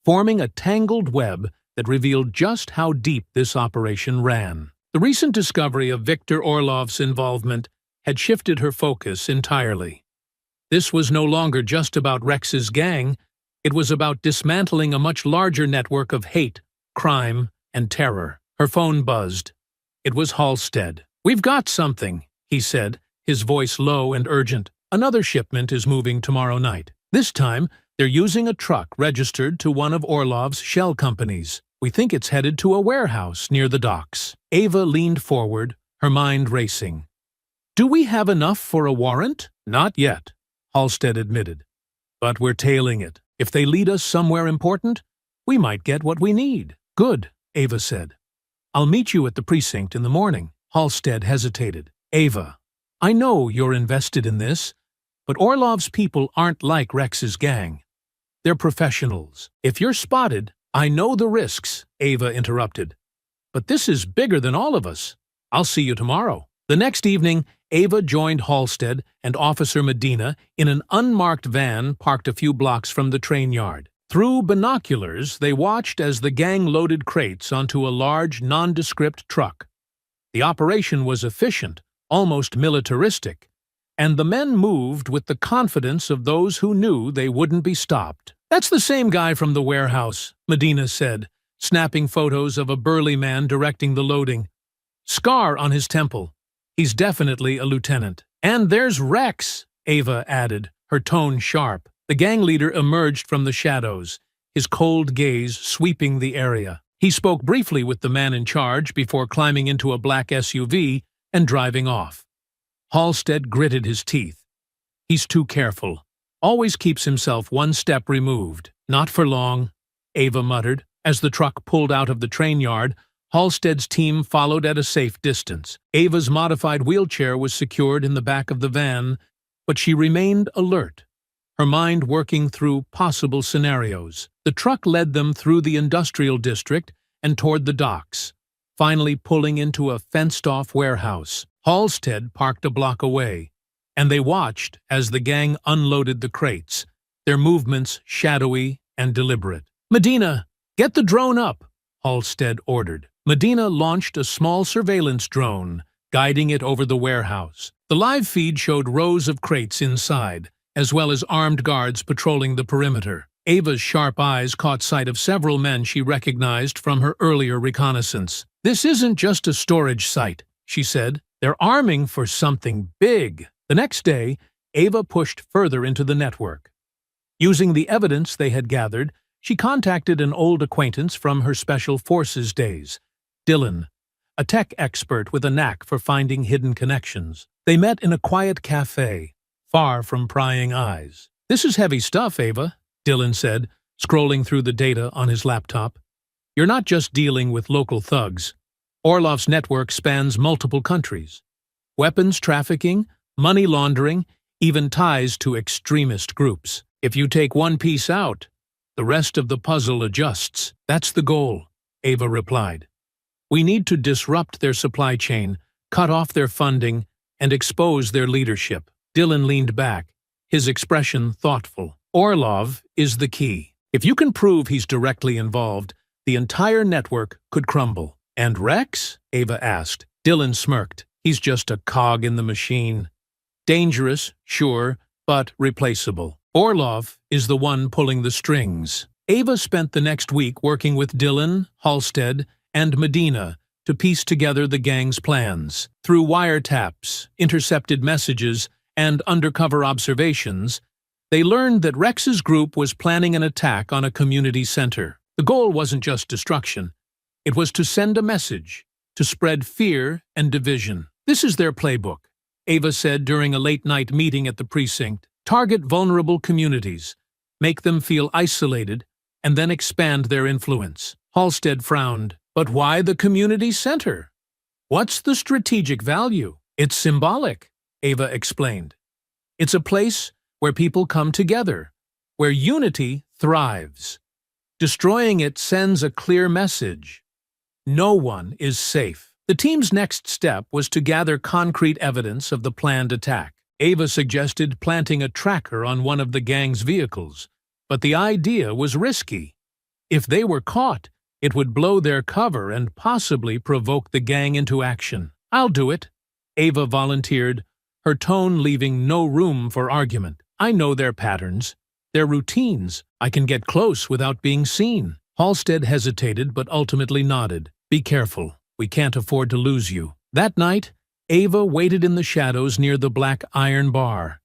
forming a tangled web that revealed just how deep this operation ran. The recent discovery of Viktor Orlov's involvement had shifted her focus entirely. This was no longer just about Rex's gang, it was about dismantling a much larger network of hate, crime, and terror. Her phone buzzed. It was Halstead. "We've got something," he said, his voice low and urgent. "Another shipment is moving tomorrow night. This time, they're using a truck registered to one of Orlov's shell companies. We think it's headed to a warehouse near the docks." Ava leaned forward, her mind racing. "Do we have enough for a warrant?" "Not yet," Halstead admitted. "But we're tailing it. If they lead us somewhere important, we might get what we need." "Good," Ava said. "I'll meet you at the precinct in the morning." Halstead hesitated. "Ava, I know you're invested in this, but Orlov's people aren't like Rex's gang. They're professionals. If you're spotted—" "I know the risks," Ava interrupted. "But this is bigger than all of us. I'll see you tomorrow." The next evening, Ava joined Halstead and Officer Medina in an unmarked van parked a few blocks from the train yard. Through binoculars, they watched as the gang loaded crates onto a large, nondescript truck. The operation was efficient, almost militaristic, and the men moved with the confidence of those who knew they wouldn't be stopped. "That's the same guy from the warehouse," Medina said, snapping photos of a burly man directing the loading. "Scar on his temple. He's definitely a lieutenant." "And there's Rex," Ava added, her tone sharp. The gang leader emerged from the shadows, his cold gaze sweeping the area. He spoke briefly with the man in charge before climbing into a black SUV and driving off. Halstead gritted his teeth. "He's too careful. Always keeps himself one step removed." "Not for long," Ava muttered. As the truck pulled out of the train yard, Halstead's team followed at a safe distance. Ava's modified wheelchair was secured in the back of the van, but she remained alert, her mind working through possible scenarios. The truck led them through the industrial district and toward the docks, finally pulling into a fenced-off warehouse. Halstead parked a block away, and they watched as the gang unloaded the crates, their movements shadowy and deliberate. "Medina, get the drone up," Halstead ordered. Medina launched a small surveillance drone, guiding it over the warehouse. The live feed showed rows of crates inside, as well as armed guards patrolling the perimeter. Ava's sharp eyes caught sight of several men she recognized from her earlier reconnaissance. "This isn't just a storage site," she said. "They're arming for something big." The next day, Ava pushed further into the network. Using the evidence they had gathered, she contacted an old acquaintance from her Special Forces days, Dylan, a tech expert with a knack for finding hidden connections. They met in a quiet cafe, far from prying eyes. "This is heavy stuff, Ava," Dylan said, scrolling through the data on his laptop. "You're not just dealing with local thugs. Orlov's network spans multiple countries. Weapons trafficking, money laundering, even ties to extremist groups. If you take one piece out, the rest of the puzzle adjusts." "That's the goal," Ava replied. "We need to disrupt their supply chain, cut off their funding, and expose their leadership." Dylan leaned back, his expression thoughtful. "Orlov is the key. If you can prove he's directly involved, the entire network could crumble." "And Rex?" Ava asked. Dylan smirked. "He's just a cog in the machine. Dangerous, sure, but replaceable. Orlov is the one pulling the strings." Ava spent the next week working with Dylan, Halstead, and Medina to piece together the gang's plans. Through wiretaps, intercepted messages, and undercover observations, they learned that Rex's group was planning an attack on a community center. The goal wasn't just destruction. It was to send a message, to spread fear and division. "This is their playbook," Ava said during a late-night meeting at the precinct. "Target vulnerable communities, make them feel isolated, and then expand their influence." Halstead frowned. "But why the community center? What's the strategic value?" "It's symbolic," Ava explained. "It's a place where people come together, where unity thrives. Destroying it sends a clear message. No one is safe." The team's next step was to gather concrete evidence of the planned attack. Ava suggested planting a tracker on one of the gang's vehicles, but the idea was risky. If they were caught, It would blow their cover and possibly provoke the gang into action. "I'll do it," Ava volunteered, her tone leaving no room for argument. "I know their patterns, their routines. I can get close without being seen." Halstead hesitated but ultimately nodded. "Be careful. We can't afford to lose you." That night, Ava waited in the shadows near the black iron bar.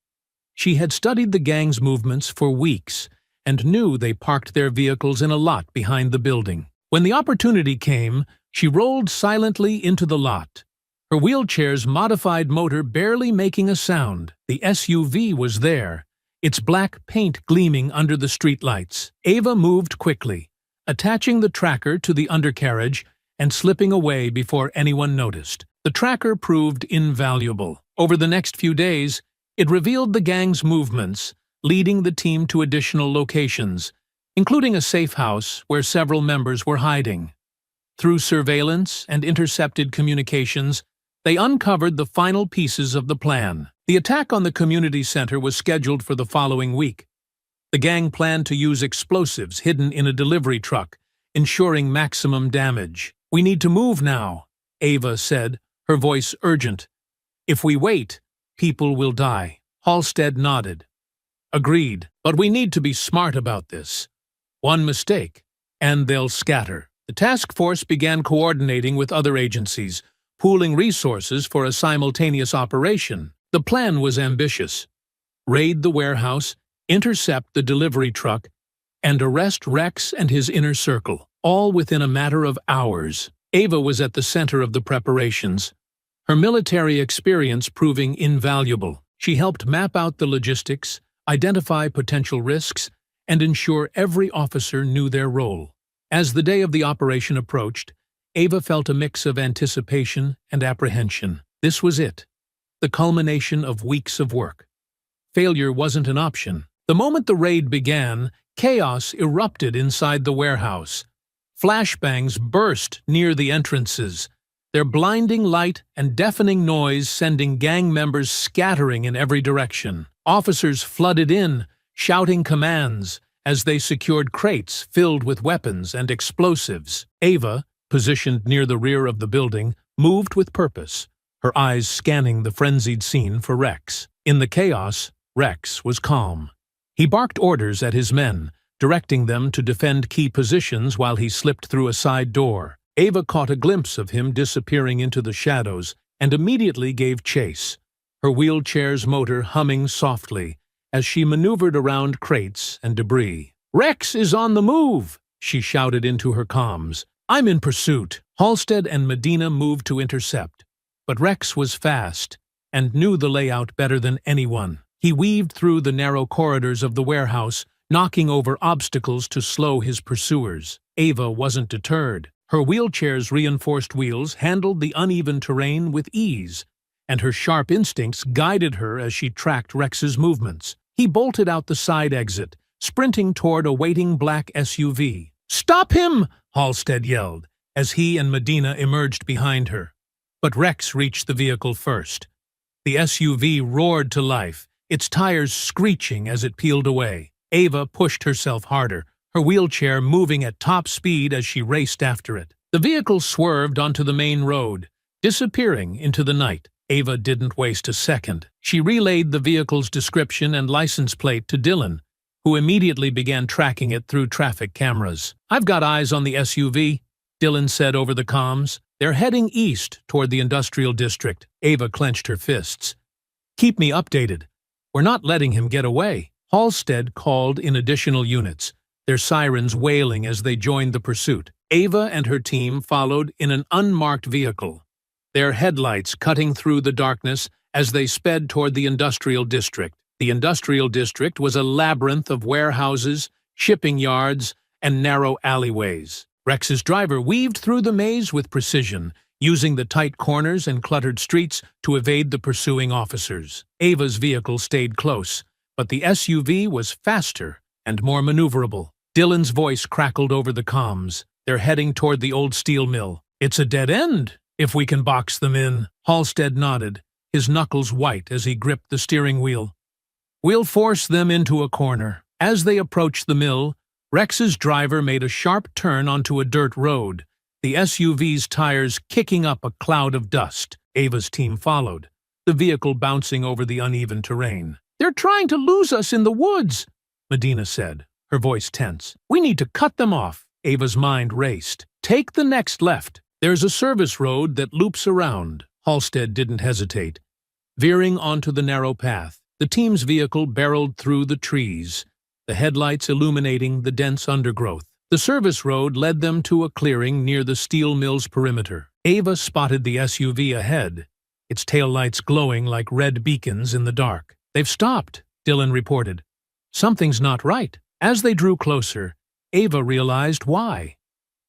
She had studied the gang's movements for weeks and knew they parked their vehicles in a lot behind the building. When the opportunity came, she rolled silently into the lot, her wheelchair's modified motor barely making a sound. The SUV was there, its black paint gleaming under the streetlights. Ava moved quickly, attaching the tracker to the undercarriage and slipping away before anyone noticed. The tracker proved invaluable. Over the next few days, it revealed the gang's movements, leading the team to additional locations, including a safe house where several members were hiding. Through surveillance and intercepted communications, they uncovered the final pieces of the plan. The attack on the community center was scheduled for the following week. The gang planned to use explosives hidden in a delivery truck, ensuring maximum damage. "We need to move now," Ava said, her voice urgent. "If we wait, people will die." Halstead nodded. "Agreed, but we need to be smart about this. One mistake, and they'll scatter." The task force began coordinating with other agencies, pooling resources for a simultaneous operation. The plan was ambitious: raid the warehouse, intercept the delivery truck, and arrest Rex and his inner circle, all within a matter of hours. Ava was at the center of the preparations, her military experience proving invaluable. She helped map out the logistics, identify potential risks, and ensure every officer knew their role. As the day of the operation approached, Ava felt a mix of anticipation and apprehension. This was it, the culmination of weeks of work. Failure wasn't an option. The moment the raid began, chaos erupted inside the warehouse. Flashbangs burst near the entrances, their blinding light and deafening noise sending gang members scattering in every direction. Officers flooded in, shouting commands, as they secured crates filled with weapons and explosives. Ava, positioned near the rear of the building, moved with purpose, her eyes scanning the frenzied scene for Rex. In the chaos, Rex was calm. He barked orders at his men, directing them to defend key positions while he slipped through a side door. Ava caught a glimpse of him disappearing into the shadows and immediately gave chase, her wheelchair's motor humming softly as she maneuvered around crates and debris. "Rex is on the move!" she shouted into her comms. "I'm in pursuit." Halstead and Medina moved to intercept, but Rex was fast and knew the layout better than anyone. He weaved through the narrow corridors of the warehouse, knocking over obstacles to slow his pursuers. Ava wasn't deterred. Her wheelchair's reinforced wheels handled the uneven terrain with ease, and her sharp instincts guided her as she tracked Rex's movements. He bolted out the side exit, sprinting toward a waiting black SUV. "Stop him!" Halstead yelled, as he and Medina emerged behind her. But Rex reached the vehicle first. The SUV roared to life, its tires screeching as it peeled away. Ava pushed herself harder, her wheelchair moving at top speed as she raced after it. The vehicle swerved onto the main road, disappearing into the night. Ava didn't waste a second. She relayed the vehicle's description and license plate to Dylan, who immediately began tracking it through traffic cameras. "I've got eyes on the SUV," Dylan said over the comms. "They're heading east toward the industrial district." Ava clenched her fists. "Keep me updated. We're not letting him get away." Halstead called in additional units, their sirens wailing as they joined the pursuit. Ava and her team followed in an unmarked vehicle, their headlights cutting through the darkness as they sped toward the industrial district. The industrial district was a labyrinth of warehouses, shipping yards, and narrow alleyways. Rex's driver weaved through the maze with precision, using the tight corners and cluttered streets to evade the pursuing officers. Ava's vehicle stayed close, but the SUV was faster and more maneuverable. Dylan's voice crackled over the comms. "They're heading toward the old steel mill. It's a dead end, if we can box them in." Halstead nodded, his knuckles white as he gripped the steering wheel. "We'll force them into a corner." As they approached the mill, Rex's driver made a sharp turn onto a dirt road, the SUV's tires kicking up a cloud of dust. Ava's team followed, the vehicle bouncing over the uneven terrain. "They're trying to lose us in the woods," Medina said, her voice tense. "We need to cut them off." Ava's mind raced. "Take the next left. There's a service road that loops around." Halstead didn't hesitate. Veering onto the narrow path, the team's vehicle barreled through the trees, the headlights illuminating the dense undergrowth. The service road led them to a clearing near the steel mill's perimeter. Ava spotted the SUV ahead, its taillights glowing like red beacons in the dark. "They've stopped," Dylan reported. "Something's not right." As they drew closer, Ava realized why.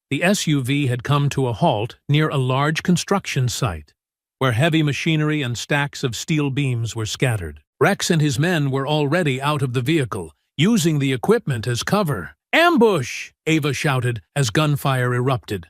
The SUV had come to a halt near a large construction site, where heavy machinery and stacks of steel beams were scattered. Rex and his men were already out of the vehicle, using the equipment as cover. "Ambush!" Ava shouted as gunfire erupted.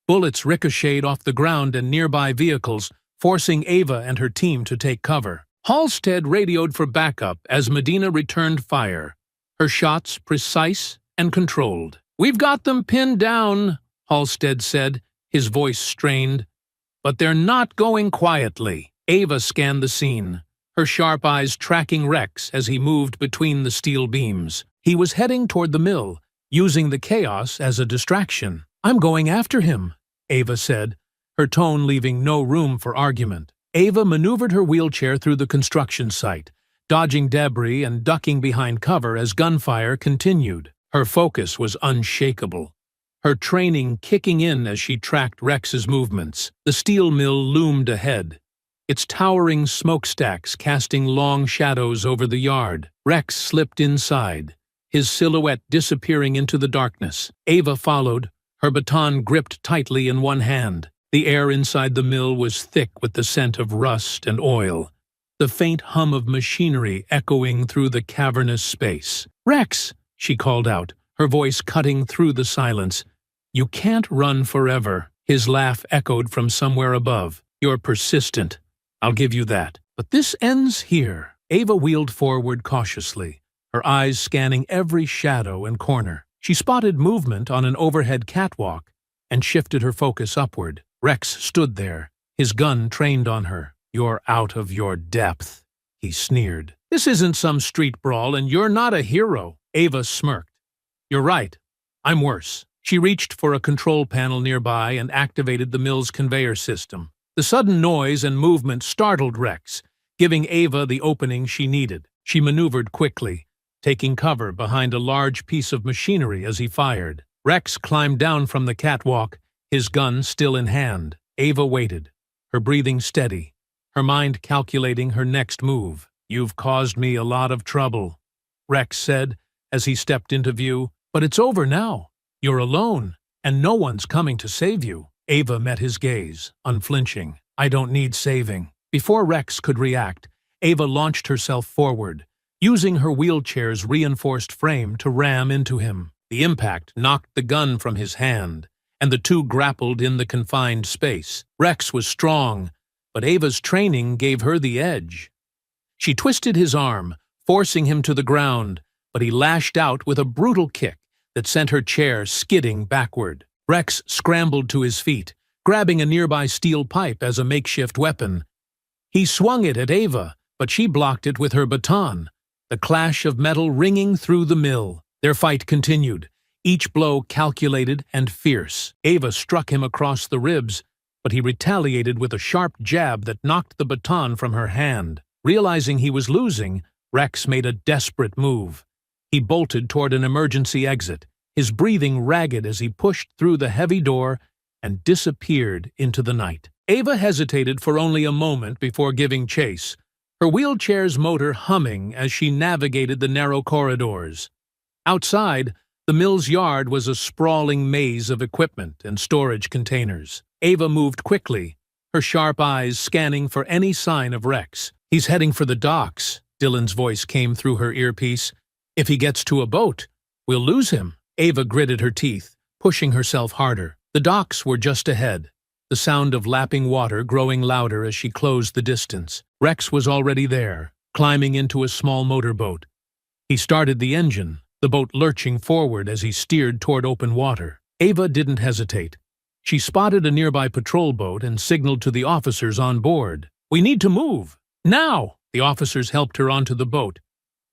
Bullets ricocheted off the ground and nearby vehicles, forcing Ava and her team to take cover. Halstead radioed for backup as Medina returned fire, her shots precise and controlled. "We've got them pinned down," Halstead said, his voice strained. "But they're not going quietly." Ava scanned the scene, her sharp eyes tracking Rex as he moved between the steel beams. He was heading toward the mill, using the chaos as a distraction. "I'm going after him," Ava said, her tone leaving no room for argument. Ava maneuvered her wheelchair through the construction site, dodging debris and ducking behind cover as gunfire continued. Her focus was unshakable, her training kicking in as she tracked Rex's movements. The steel mill loomed ahead, its towering smokestacks casting long shadows over the yard. Rex slipped inside, his silhouette disappearing into the darkness. Ava followed, her baton gripped tightly in one hand. The air inside the mill was thick with the scent of rust and oil, the faint hum of machinery echoing through the cavernous space. "Rex!" she called out, her voice cutting through the silence. "You can't run forever." His laugh echoed from somewhere above. "You're persistent. I'll give you that. But this ends here." Ava wheeled forward cautiously, her eyes scanning every shadow and corner. She spotted movement on an overhead catwalk and shifted her focus upward. Rex stood there, his gun trained on her. "You're out of your depth," he sneered. "This isn't some street brawl, and you're not a hero." Ava smirked. "You're right. I'm worse." She reached for a control panel nearby and activated the mill's conveyor system. The sudden noise and movement startled Rex, giving Ava the opening she needed. She maneuvered quickly, taking cover behind a large piece of machinery as he fired. Rex climbed down from the catwalk, his gun still in hand. Ava waited, her breathing steady, her mind calculating her next move. "You've caused me a lot of trouble," Rex said as he stepped into view. "But it's over now. You're alone, and no one's coming to save you." Ava met his gaze, unflinching. "I don't need saving." Before Rex could react, Ava launched herself forward, using her wheelchair's reinforced frame to ram into him. The impact knocked the gun from his hand, and the two grappled in the confined space. Rex was strong, but Ava's training gave her the edge. She twisted his arm, forcing him to the ground, but he lashed out with a brutal kick that sent her chair skidding backward. Rex scrambled to his feet, grabbing a nearby steel pipe as a makeshift weapon. He swung it at Ava, but she blocked it with her baton, the clash of metal ringing through the mill. Their fight continued, each blow calculated and fierce. Ava struck him across the ribs, but he retaliated with a sharp jab that knocked the baton from her hand. Realizing he was losing, Rex made a desperate move. He bolted toward an emergency exit, his breathing ragged as he pushed through the heavy door and disappeared into the night. Ava hesitated for only a moment before giving chase, her wheelchair's motor humming as she navigated the narrow corridors. Outside, the mill's yard was a sprawling maze of equipment and storage containers. Ava moved quickly, her sharp eyes scanning for any sign of Rex. "He's heading for the docks," Dylan's voice came through her earpiece. "If he gets to a boat, we'll lose him." Ava gritted her teeth, pushing herself harder. The docks were just ahead, the sound of lapping water growing louder as she closed the distance. Rex was already there, climbing into a small motorboat. He started the engine, the boat lurching forward as he steered toward open water. Ava didn't hesitate. She spotted a nearby patrol boat and signaled to the officers on board. "We need to move! Now!" The officers helped her onto the boat,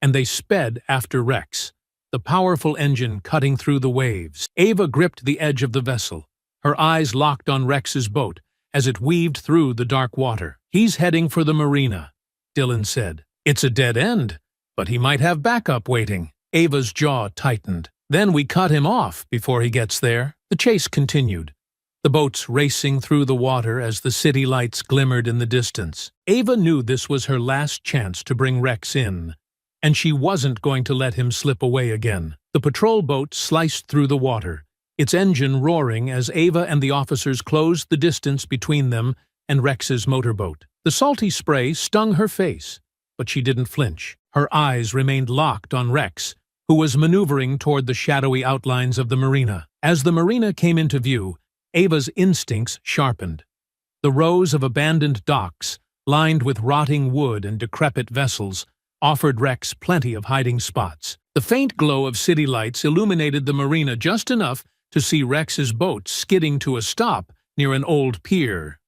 and they sped after Rex, the powerful engine cutting through the waves. Ava gripped the edge of the vessel, her eyes locked on Rex's boat as it weaved through the dark water. "He's heading for the marina," Dylan said. "It's a dead end, but he might have backup waiting." Ava's jaw tightened. "Then we cut him off before he gets there." The chase continued, the boats racing through the water as the city lights glimmered in the distance. Ava knew this was her last chance to bring Rex in, and she wasn't going to let him slip away again. The patrol boat sliced through the water, its engine roaring as Ava and the officers closed the distance between them and Rex's motorboat. The salty spray stung her face, but she didn't flinch. Her eyes remained locked on Rex, who was maneuvering toward the shadowy outlines of the marina. As the marina came into view, Ava's instincts sharpened. The rows of abandoned docks, lined with rotting wood and decrepit vessels, offered Rex plenty of hiding spots. The faint glow of city lights illuminated the marina just enough to see Rex's boat skidding to a stop near an old pier.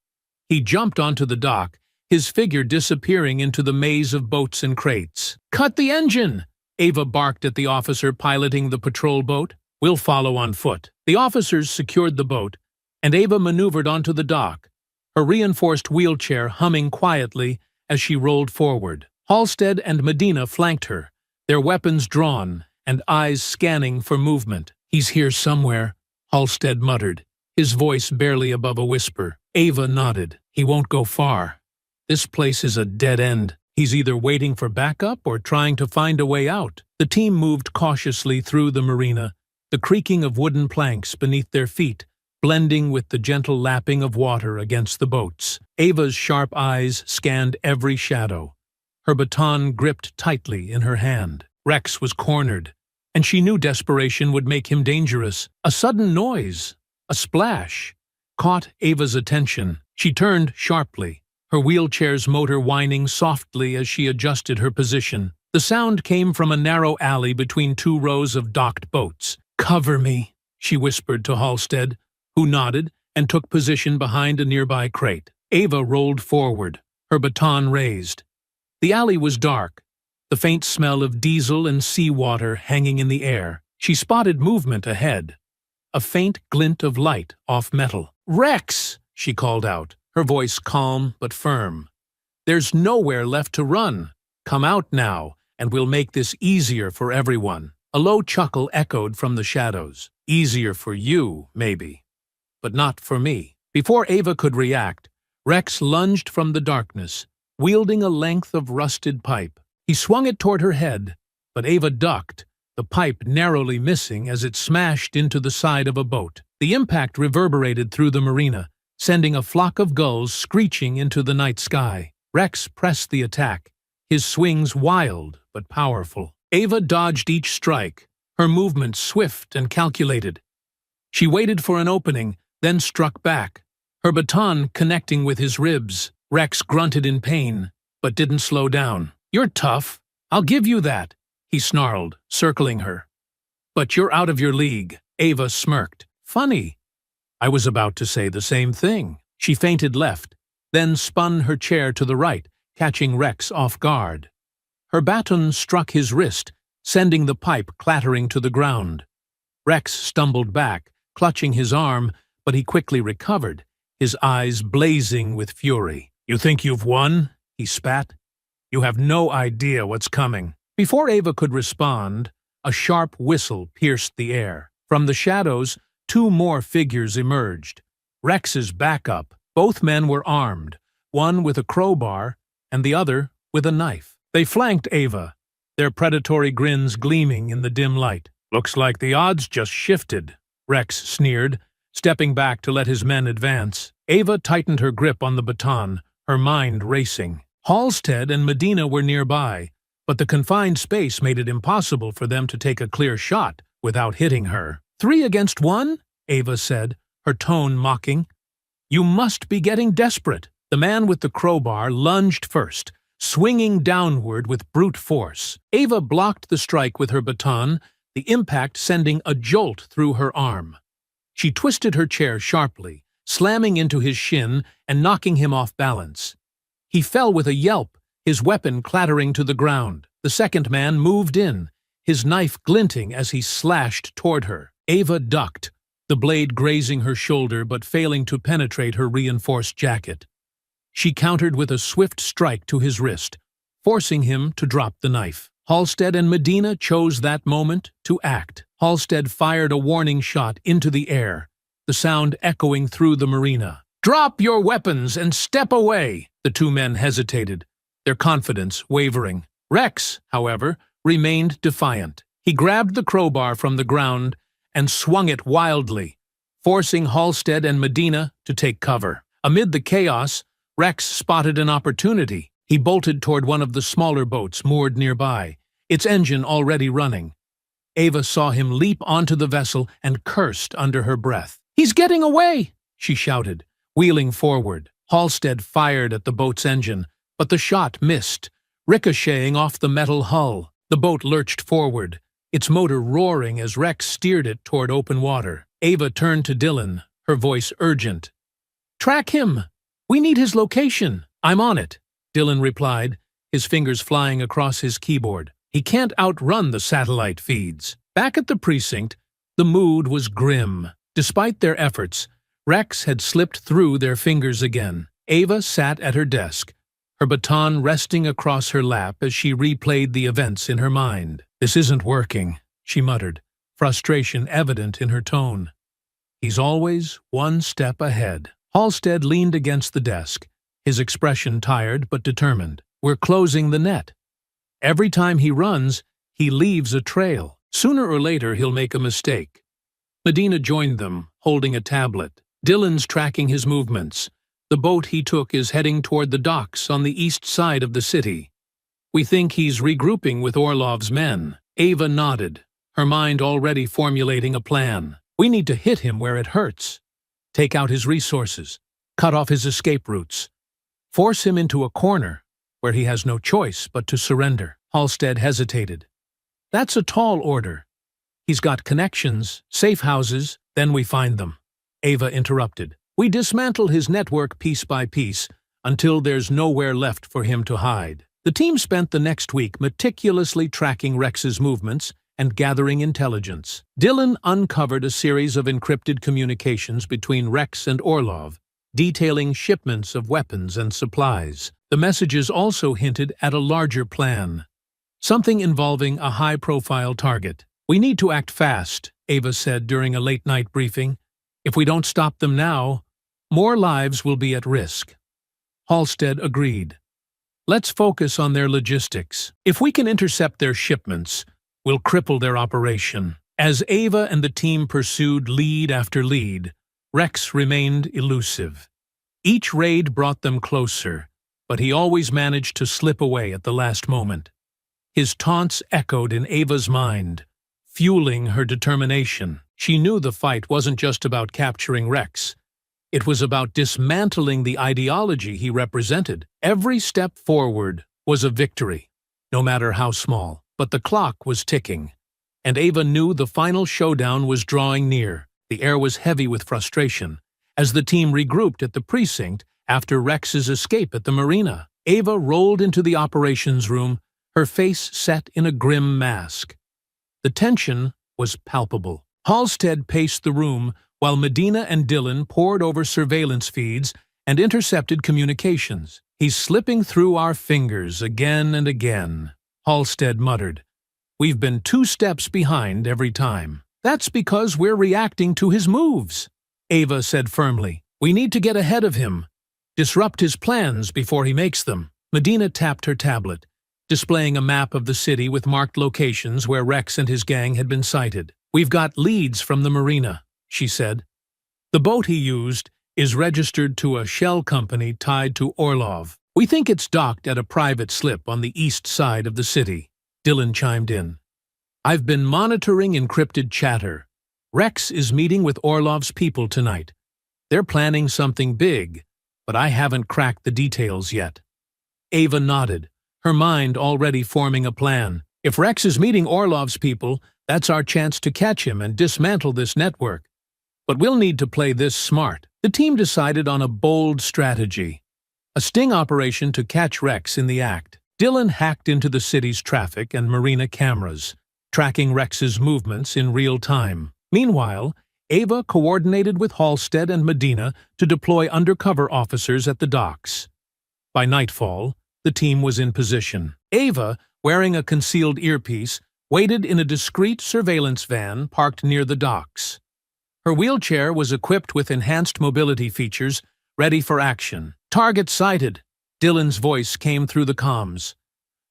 He jumped onto the dock, his figure disappearing into the maze of boats and crates. "Cut the engine!" Ava barked at the officer piloting the patrol boat. "We'll follow on foot." The officers secured the boat, and Ava maneuvered onto the dock, her reinforced wheelchair humming quietly as she rolled forward. Halstead and Medina flanked her, their weapons drawn and eyes scanning for movement. "He's here somewhere," Halstead muttered, his voice barely above a whisper. Ava nodded. "He won't go far. This place is a dead end. He's either waiting for backup or trying to find a way out." The team moved cautiously through the marina, the creaking of wooden planks beneath their feet blending with the gentle lapping of water against the boats. Ava's sharp eyes scanned every shadow, her baton gripped tightly in her hand. Rex was cornered, and she knew desperation would make him dangerous. A sudden noise, a splash, caught Ava's attention. She turned sharply, her wheelchair's motor whining softly as she adjusted her position. The sound came from a narrow alley between two rows of docked boats. "Cover me," she whispered to Halstead, who nodded and took position behind a nearby crate. Ava rolled forward, her baton raised. The alley was dark, the faint smell of diesel and seawater hanging in the air. She spotted movement ahead, a faint glint of light off metal. "Rex!" she called out, her voice calm but firm. "There's nowhere left to run. Come out now, and we'll make this easier for everyone." A low chuckle echoed from the shadows. "Easier for you, maybe, but not for me." Before Ava could react, Rex lunged from the darkness, wielding a length of rusted pipe. He swung it toward her head, but Ava ducked, the pipe narrowly missing as it smashed into the side of a boat. The impact reverberated through the marina, sending a flock of gulls screeching into the night sky. Rex pressed the attack, his swings wild but powerful. Ava dodged each strike, her movement swift and calculated. She waited for an opening, then struck back, her baton connecting with his ribs. Rex grunted in pain, but didn't slow down. "You're tough, I'll give you that," he snarled, circling her. "But you're out of your league." Ava smirked. "Funny. I was about to say the same thing." She feinted left, then spun her chair to the right, catching Rex off guard. Her baton struck his wrist, sending the pipe clattering to the ground. Rex stumbled back, clutching his arm, but he quickly recovered, his eyes blazing with fury. "You think you've won?" he spat. "You have no idea what's coming." Before Ava could respond, a sharp whistle pierced the air. From the shadows, two more figures emerged. Rex's backup. Both men were armed, one with a crowbar and the other with a knife. They flanked Ava, their predatory grins gleaming in the dim light. "Looks like the odds just shifted," Rex sneered, stepping back to let his men advance. Ava tightened her grip on the baton, her mind racing. Halstead and Medina were nearby, but the confined space made it impossible for them to take a clear shot without hitting her. "3 against 1?" Ava said, her tone mocking. "You must be getting desperate." The man with the crowbar lunged first, swinging downward with brute force. Ava blocked the strike with her baton, the impact sending a jolt through her arm. She twisted her chair sharply, slamming into his shin and knocking him off balance. He fell with a yelp, his weapon clattering to the ground. The second man moved in, his knife glinting as he slashed toward her. Ava ducked, the blade grazing her shoulder but failing to penetrate her reinforced jacket. She countered with a swift strike to his wrist, forcing him to drop the knife. Halstead and Medina chose that moment to act. Halstead fired a warning shot into the air, the sound echoing through the marina. "Drop your weapons and step away!" The two men hesitated, their confidence wavering. Rex, however, remained defiant. He grabbed the crowbar from the ground and swung it wildly, forcing Halstead and Medina to take cover. Amid the chaos, Rex spotted an opportunity. He bolted toward one of the smaller boats moored nearby, its engine already running. Ava saw him leap onto the vessel and cursed under her breath. "He's getting away!" she shouted, wheeling forward. Halstead fired at the boat's engine, but the shot missed, ricocheting off the metal hull. The boat lurched forward, its motor roaring as Rex steered it toward open water. Ava turned to Dylan, her voice urgent. "Track him! We need his location." "I'm on it," Dylan replied, his fingers flying across his keyboard. "He can't outrun the satellite feeds." Back at the precinct, the mood was grim. Despite their efforts, Rex had slipped through their fingers again. Ava sat at her desk, her baton resting across her lap as she replayed the events in her mind. "This isn't working," she muttered, frustration evident in her tone. "He's always one step ahead." Halstead leaned against the desk, his expression tired but determined. "We're closing the net. Every time he runs, he leaves a trail. Sooner or later, he'll make a mistake." Medina joined them, holding a tablet. "Dylan's tracking his movements. The boat he took is heading toward the docks on the east side of the city. We think he's regrouping with Orlov's men." Ava nodded, her mind already formulating a plan. "We need to hit him where it hurts. Take out his resources, cut off his escape routes, force him into a corner where he has no choice but to surrender." Halstead hesitated. "That's a tall order. He's got connections, safe houses, then we find them." Ava interrupted. "We dismantle his network piece by piece until there's nowhere left for him to hide." The team spent the next week meticulously tracking Rex's movements and gathering intelligence. Dylan uncovered a series of encrypted communications between Rex and Orlov, detailing shipments of weapons and supplies. The messages also hinted at a larger plan, something involving a high-profile target. "We need to act fast," Ava said during a late-night briefing. "If we don't stop them now, more lives will be at risk." Halstead agreed. "Let's focus on their logistics. If we can intercept their shipments, we'll cripple their operation." As Ava and the team pursued lead after lead, Rex remained elusive. Each raid brought them closer, but he always managed to slip away at the last moment. His taunts echoed in Ava's mind, fueling her determination. She knew the fight wasn't just about capturing Rex. It was about dismantling the ideology he represented. Every step forward was a victory, no matter how small. But the clock was ticking, and Ava knew the final showdown was drawing near. The air was heavy with frustration as the team regrouped at the precinct after Rex's escape at the marina. Ava rolled into the operations room, her face set in a grim mask. The tension was palpable. Halstead paced the room while Medina and Dylan pored over surveillance feeds and intercepted communications. "He's slipping through our fingers again and again," Halstead muttered. "We've been 2 steps behind every time." "That's because we're reacting to his moves," Ava said firmly. "We need to get ahead of him, disrupt his plans before he makes them." Medina tapped her tablet, displaying a map of the city with marked locations where Rex and his gang had been sighted. "We've got leads from the marina," she said. "The boat he used is registered to a shell company tied to Orlov. We think it's docked at a private slip on the east side of the city." Dylan chimed in. "I've been monitoring encrypted chatter. Rex is meeting with Orlov's people tonight. They're planning something big, but I haven't cracked the details yet." Ava nodded, her mind already forming a plan. If Rex is meeting Orlov's people, That's our chance to catch him and dismantle this network. But we'll need to play this smart. The team decided on a bold strategy. A sting operation to catch Rex in the act. Dylan hacked into the city's traffic and marina cameras, tracking Rex's movements in real time. Meanwhile, Ava coordinated with Halstead and Medina to deploy undercover officers at the docks. By nightfall, the team was in position. Ava, wearing a concealed earpiece, waited in a discreet surveillance van parked near the docks. Her wheelchair was equipped with enhanced mobility features, ready for action. "Target sighted," Dylan's voice came through the comms.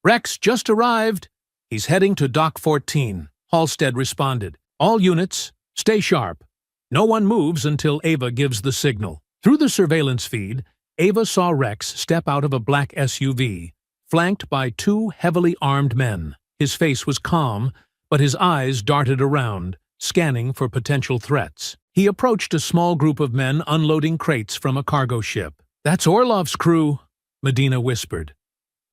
"Rex just arrived. He's heading to Dock 14, Halstead responded. "All units, stay sharp. No one moves until Ava gives the signal." Through the surveillance feed, Ava saw Rex step out of a black SUV, flanked by two heavily armed men. His face was calm, but his eyes darted around, scanning for potential threats. He approached a small group of men unloading crates from a cargo ship. "That's Orlov's crew," Medina whispered.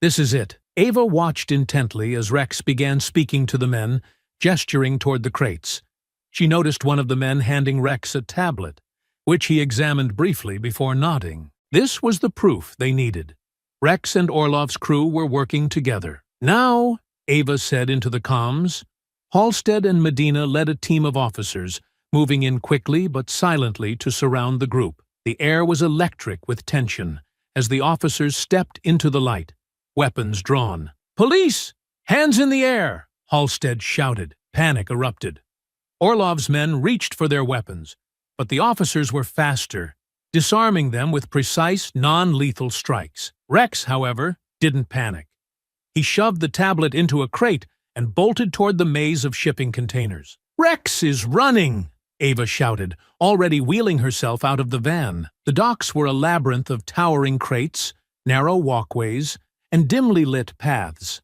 "This is it." Ava watched intently as Rex began speaking to the men, gesturing toward the crates. She noticed one of the men handing Rex a tablet, which he examined briefly before nodding. This was the proof they needed. Rex and Orlov's crew were working together. "Now," Ava said into the comms. Halstead and Medina led a team of officers, moving in quickly but silently to surround the group. The air was electric with tension as the officers stepped into the light, weapons drawn. "Police! Hands in the air!" Halstead shouted. Panic erupted. Orlov's men reached for their weapons, but the officers were faster, disarming them with precise, non-lethal strikes. Rex, however, didn't panic. He shoved the tablet into a crate and bolted toward the maze of shipping containers. "Rex is running!" Ava shouted, already wheeling herself out of the van. The docks were a labyrinth of towering crates, narrow walkways, and dimly lit paths.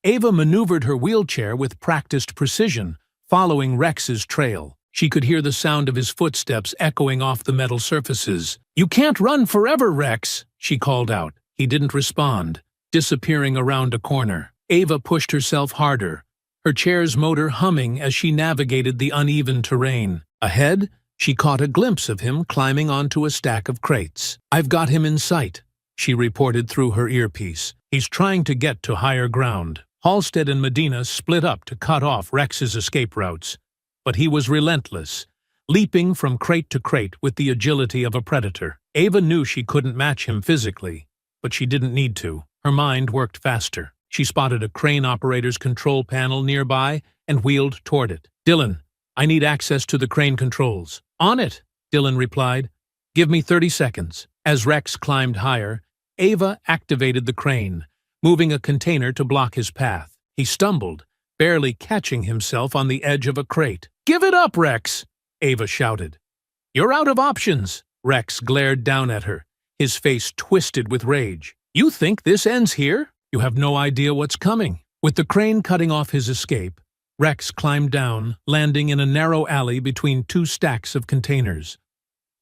Ava maneuvered her wheelchair with practiced precision, following Rex's trail. She could hear the sound of his footsteps echoing off the metal surfaces. "You can't run forever, Rex," she called out. He didn't respond, disappearing around a corner. Ava pushed herself harder, her chair's motor humming as she navigated the uneven terrain. Ahead, she caught a glimpse of him climbing onto a stack of crates. "I've got him in sight," she reported through her earpiece. "He's trying to get to higher ground." Halstead and Medina split up to cut off Rex's escape routes, but he was relentless, leaping from crate to crate with the agility of a predator. Ava knew she couldn't match him physically, but she didn't need to. Her mind worked faster. She spotted a crane operator's control panel nearby and wheeled toward it. "Dylan, I need access to the crane controls." "On it," Dylan replied. "Give me 30 seconds." As Rex climbed higher, Ava activated the crane, moving a container to block his path. He stumbled, barely catching himself on the edge of a crate. "Give it up, Rex!" Ava shouted. "You're out of options." Rex glared down at her, his face twisted with rage. "You think this ends here? You have no idea what's coming." With the crane cutting off his escape, Rex climbed down, landing in a narrow alley between two stacks of containers.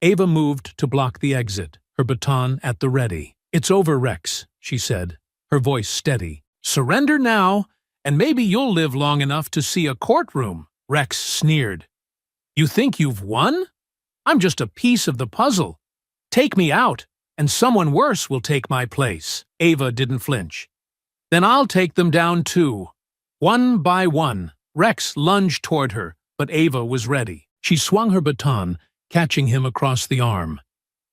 Ava moved to block the exit, her baton at the ready. "It's over, Rex," she said, her voice steady. "Surrender now, and maybe you'll live long enough to see a courtroom." Rex sneered. "You think you've won? I'm just a piece of the puzzle. Take me out, and someone worse will take my place." Ava didn't flinch. "Then I'll take them down too, one by one." Rex lunged toward her, but Ava was ready. She swung her baton, catching him across the arm.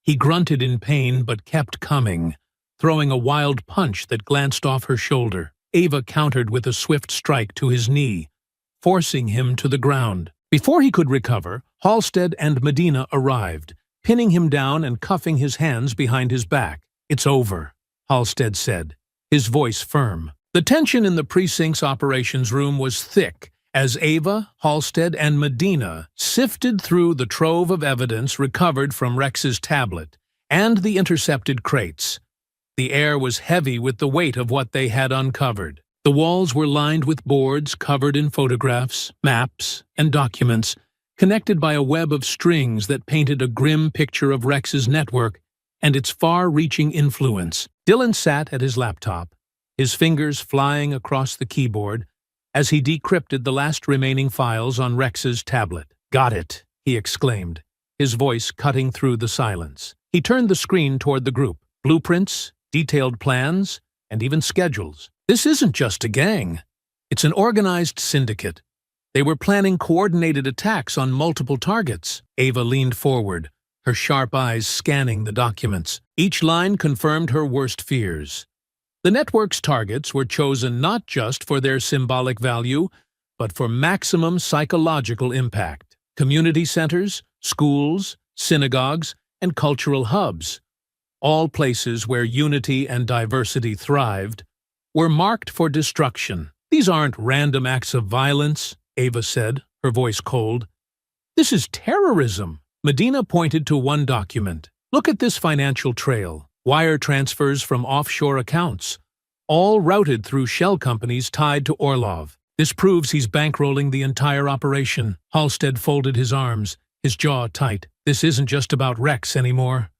He grunted in pain but kept coming, throwing a wild punch that glanced off her shoulder. Ava countered with a swift strike to his knee, forcing him to the ground. Before he could recover, Halstead and Medina arrived, pinning him down and cuffing his hands behind his back. "It's over," Halstead said, his voice firm. The tension in the precinct's operations room was thick as Ava, Halstead, and Medina sifted through the trove of evidence recovered from Rex's tablet and the intercepted crates. The air was heavy with the weight of what they had uncovered. The walls were lined with boards covered in photographs, maps, and documents, connected by a web of strings that painted a grim picture of Rex's network and its far-reaching influence. Dylan sat at his laptop, his fingers flying across the keyboard, as he decrypted the last remaining files on Rex's tablet. "Got it," he exclaimed, his voice cutting through the silence. He turned the screen toward the group. Blueprints, detailed plans, and even schedules. This isn't just a gang. It's an organized syndicate. They were planning coordinated attacks on multiple targets. Ava leaned forward, her sharp eyes scanning the documents. Each line confirmed her worst fears. The network's targets were chosen not just for their symbolic value, but for maximum psychological impact. Community centers, schools, synagogues, and cultural hubs, all places where unity and diversity thrived, were marked for destruction. "These aren't random acts of violence," Ava said, her voice cold. "This is terrorism." Medina pointed to one document. "Look at this financial trail. Wire transfers from offshore accounts, all routed through shell companies tied to Orlov. This proves he's bankrolling the entire operation." Halstead folded his arms, his jaw tight. "This isn't just about Rex anymore.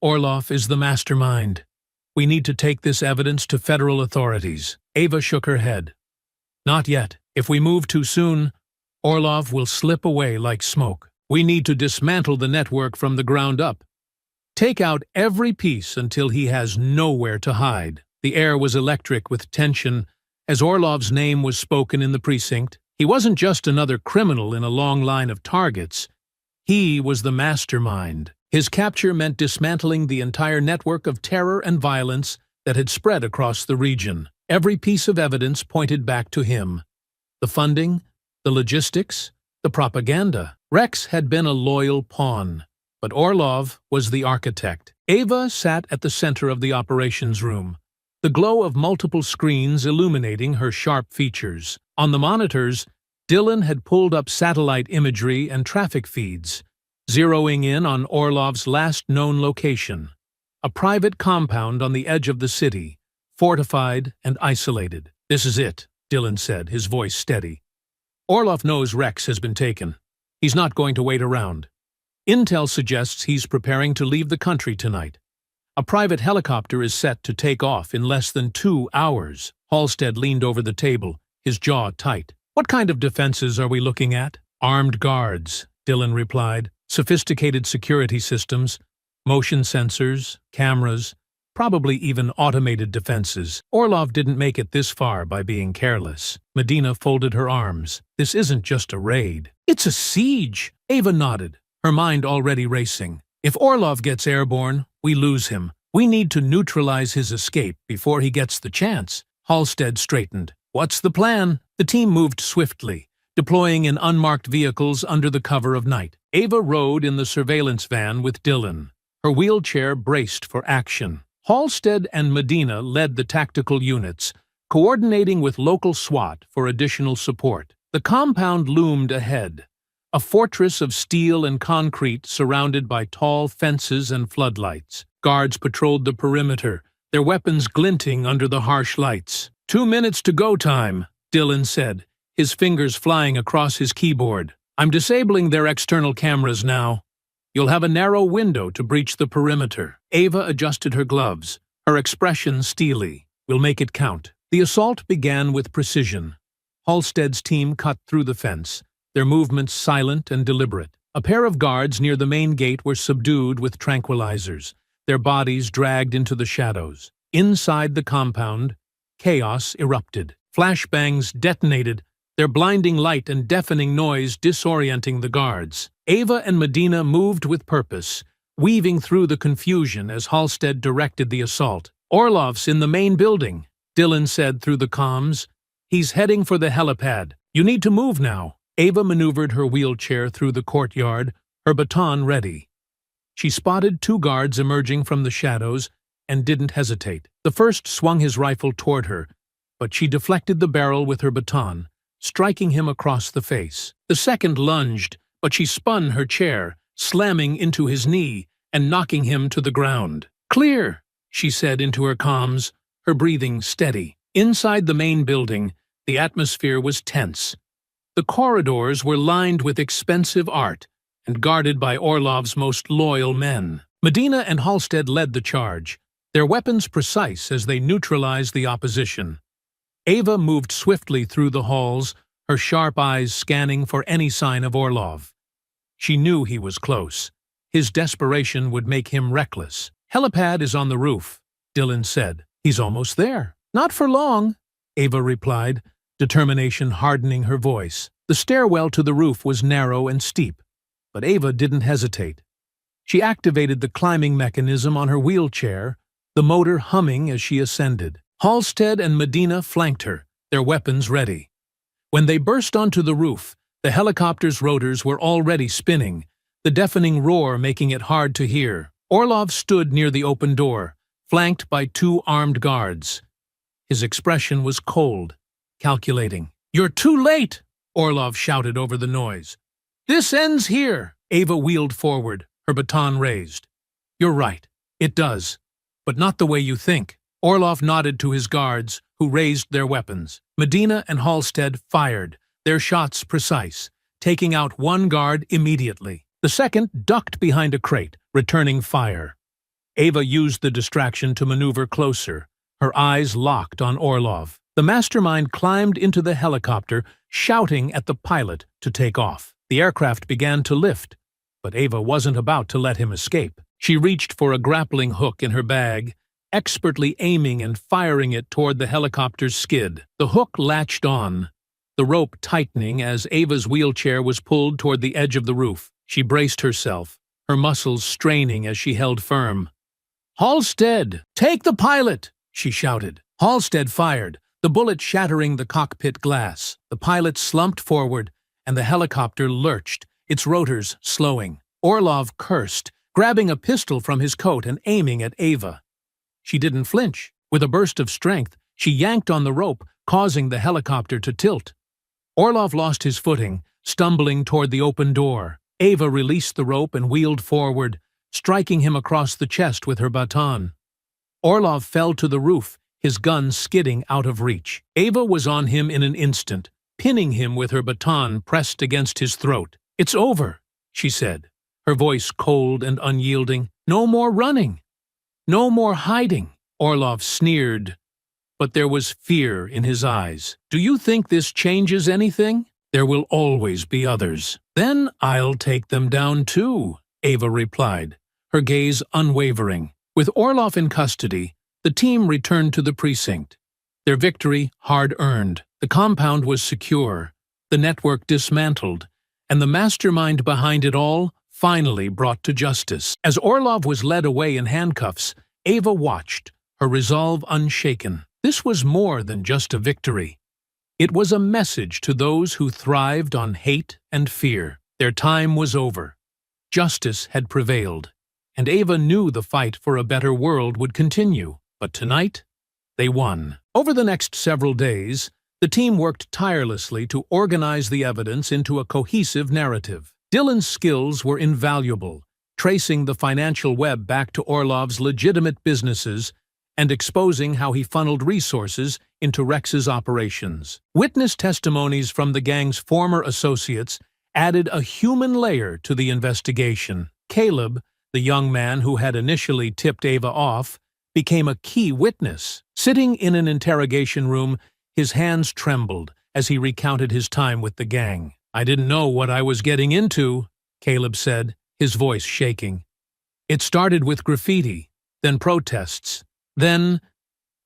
Orlov is the mastermind. We need to take this evidence to federal authorities." Ava shook her head. "Not yet. If we move too soon, Orlov will slip away like smoke. We need to dismantle the network from the ground up. Take out every piece until he has nowhere to hide." The air was electric with tension as Orlov's name was spoken in the precinct. He wasn't just another criminal in a long line of targets. He was the mastermind. His capture meant dismantling the entire network of terror and violence that had spread across the region. Every piece of evidence pointed back to him. The funding, the logistics, the propaganda. Rex had been a loyal pawn, but Orlov was the architect. Ava sat at the center of the operations room, the glow of multiple screens illuminating her sharp features. On the monitors, Dylan had pulled up satellite imagery and traffic feeds, zeroing in on Orlov's last known location, a private compound on the edge of the city, fortified and isolated. "This is it," Dylan said, his voice steady. "Orlov knows Rex has been taken. He's not going to wait around. Intel suggests he's preparing to leave the country tonight. A private helicopter is set to take off in less than 2 hours." Halstead leaned over the table, his jaw tight. "What kind of defenses are we looking at?" "Armed guards," Dylan replied. "Sophisticated security systems, motion sensors, cameras, probably even automated defenses. Orlov didn't make it this far by being careless." Medina folded her arms. "This isn't just a raid. It's a siege." Ava nodded, her mind already racing. "If Orlov gets airborne, we lose him. We need to neutralize his escape before he gets the chance." Halstead straightened. "What's the plan?" The team moved swiftly, deploying in unmarked vehicles under the cover of night. Ava rode in the surveillance van with Dylan, her wheelchair braced for action. Halstead and Medina led the tactical units, coordinating with local SWAT for additional support. The compound loomed ahead, a fortress of steel and concrete surrounded by tall fences and floodlights. Guards patrolled the perimeter, their weapons glinting under the harsh lights. 2 minutes to go time," Dylan said, his fingers flying across his keyboard. "I'm disabling their external cameras now. You'll have a narrow window to breach the perimeter." Ava adjusted her gloves, her expression steely. "We'll make it count." The assault began with precision. Halstead's team cut through the fence, their movements silent and deliberate. A pair of guards near the main gate were subdued with tranquilizers, their bodies dragged into the shadows. Inside the compound, chaos erupted. Flashbangs detonated, their blinding light and deafening noise disorienting the guards. Ava and Medina moved with purpose, weaving through the confusion as Halstead directed the assault. "Orlov's in the main building," Dylan said through the comms. "He's heading for the helipad. You need to move now." Ava maneuvered her wheelchair through the courtyard, her baton ready. She spotted 2 guards emerging from the shadows and didn't hesitate. The first swung his rifle toward her, but she deflected the barrel with her baton, striking him across the face. The second lunged, but she spun her chair, slamming into his knee and knocking him to the ground. "Clear," she said into her comms, her breathing steady. Inside the main building, the atmosphere was tense. The corridors were lined with expensive art and guarded by Orlov's most loyal men. Medina and Halstead led the charge, their weapons precise as they neutralized the opposition. Ava moved swiftly through the halls, her sharp eyes scanning for any sign of Orlov. She knew he was close. His desperation would make him reckless. "Helipad is on the roof," Dylan said. "He's almost there." "Not for long," Ava replied, determination hardening her voice. The stairwell to the roof was narrow and steep, but Ava didn't hesitate. She activated the climbing mechanism on her wheelchair, the motor humming as she ascended. Halstead and Medina flanked her, their weapons ready. When they burst onto the roof, the helicopter's rotors were already spinning, the deafening roar making it hard to hear. Orlov stood near the open door, flanked by 2 armed guards. His expression was cold, calculating. "You're too late!" Orlov shouted over the noise. "This ends here!" Ava wheeled forward, her baton raised. "You're right. It does. But not the way you think." Orlov nodded to his guards, who raised their weapons. Medina and Halstead fired, their shots precise, taking out 1 guard immediately. The second ducked behind a crate, returning fire. Ava used the distraction to maneuver closer, her eyes locked on Orlov. The mastermind climbed into the helicopter, shouting at the pilot to take off. The aircraft began to lift, but Ava wasn't about to let him escape. She reached for a grappling hook in her bag, expertly aiming and firing it toward the helicopter's skid. The hook latched on, the rope tightening as Ava's wheelchair was pulled toward the edge of the roof. She braced herself, her muscles straining as she held firm. "Halstead, take the pilot!" she shouted. Halstead fired, the bullet shattering the cockpit glass. The pilot slumped forward, and the helicopter lurched, its rotors slowing. Orlov cursed, grabbing a pistol from his coat and aiming at Ava. She didn't flinch. With a burst of strength, she yanked on the rope, causing the helicopter to tilt. Orlov lost his footing, stumbling toward the open door. Ava released the rope and wheeled forward, striking him across the chest with her baton. Orlov fell to the roof, his gun skidding out of reach. Ava was on him in an instant, pinning him with her baton pressed against his throat. "It's over," she said, her voice cold and unyielding. "No more running. No more hiding." Orlov sneered, but there was fear in his eyes. "Do you think this changes anything? There will always be others." "Then I'll take them down too," Ava replied, her gaze unwavering. With Orlov in custody, the team returned to the precinct. Their victory hard-earned. The compound was secure, the network dismantled, and the mastermind behind it all finally brought to justice. As Orlov was led away in handcuffs, Ava watched, her resolve unshaken. This was more than just a victory. It was a message to those who thrived on hate and fear. Their time was over. Justice had prevailed, and Ava knew the fight for a better world would continue. But tonight, they won. Over the next several days, the team worked tirelessly to organize the evidence into a cohesive narrative. Dylan's skills were invaluable, tracing the financial web back to Orlov's legitimate businesses and exposing how he funneled resources into Rex's operations. Witness testimonies from the gang's former associates added a human layer to the investigation. Caleb, the young man who had initially tipped Ava off, became a key witness. Sitting in an interrogation room, his hands trembled as he recounted his time with the gang. "I didn't know what I was getting into," Caleb said, his voice shaking. "It started with graffiti, then protests, then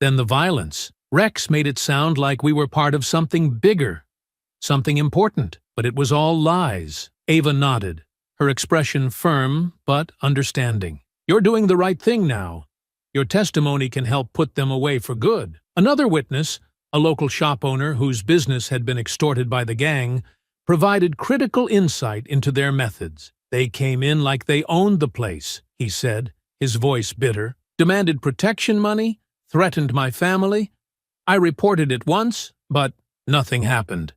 the violence. Rex made it sound like we were part of something bigger, something important, but it was all lies." Ava nodded, her expression firm but understanding. "You're doing the right thing now. Your testimony can help put them away for good." Another witness, a local shop owner whose business had been extorted by the gang, provided critical insight into their methods. "They came in like they owned the place," he said, his voice bitter. "Demanded protection money, threatened my family. I reported it once, but nothing happened.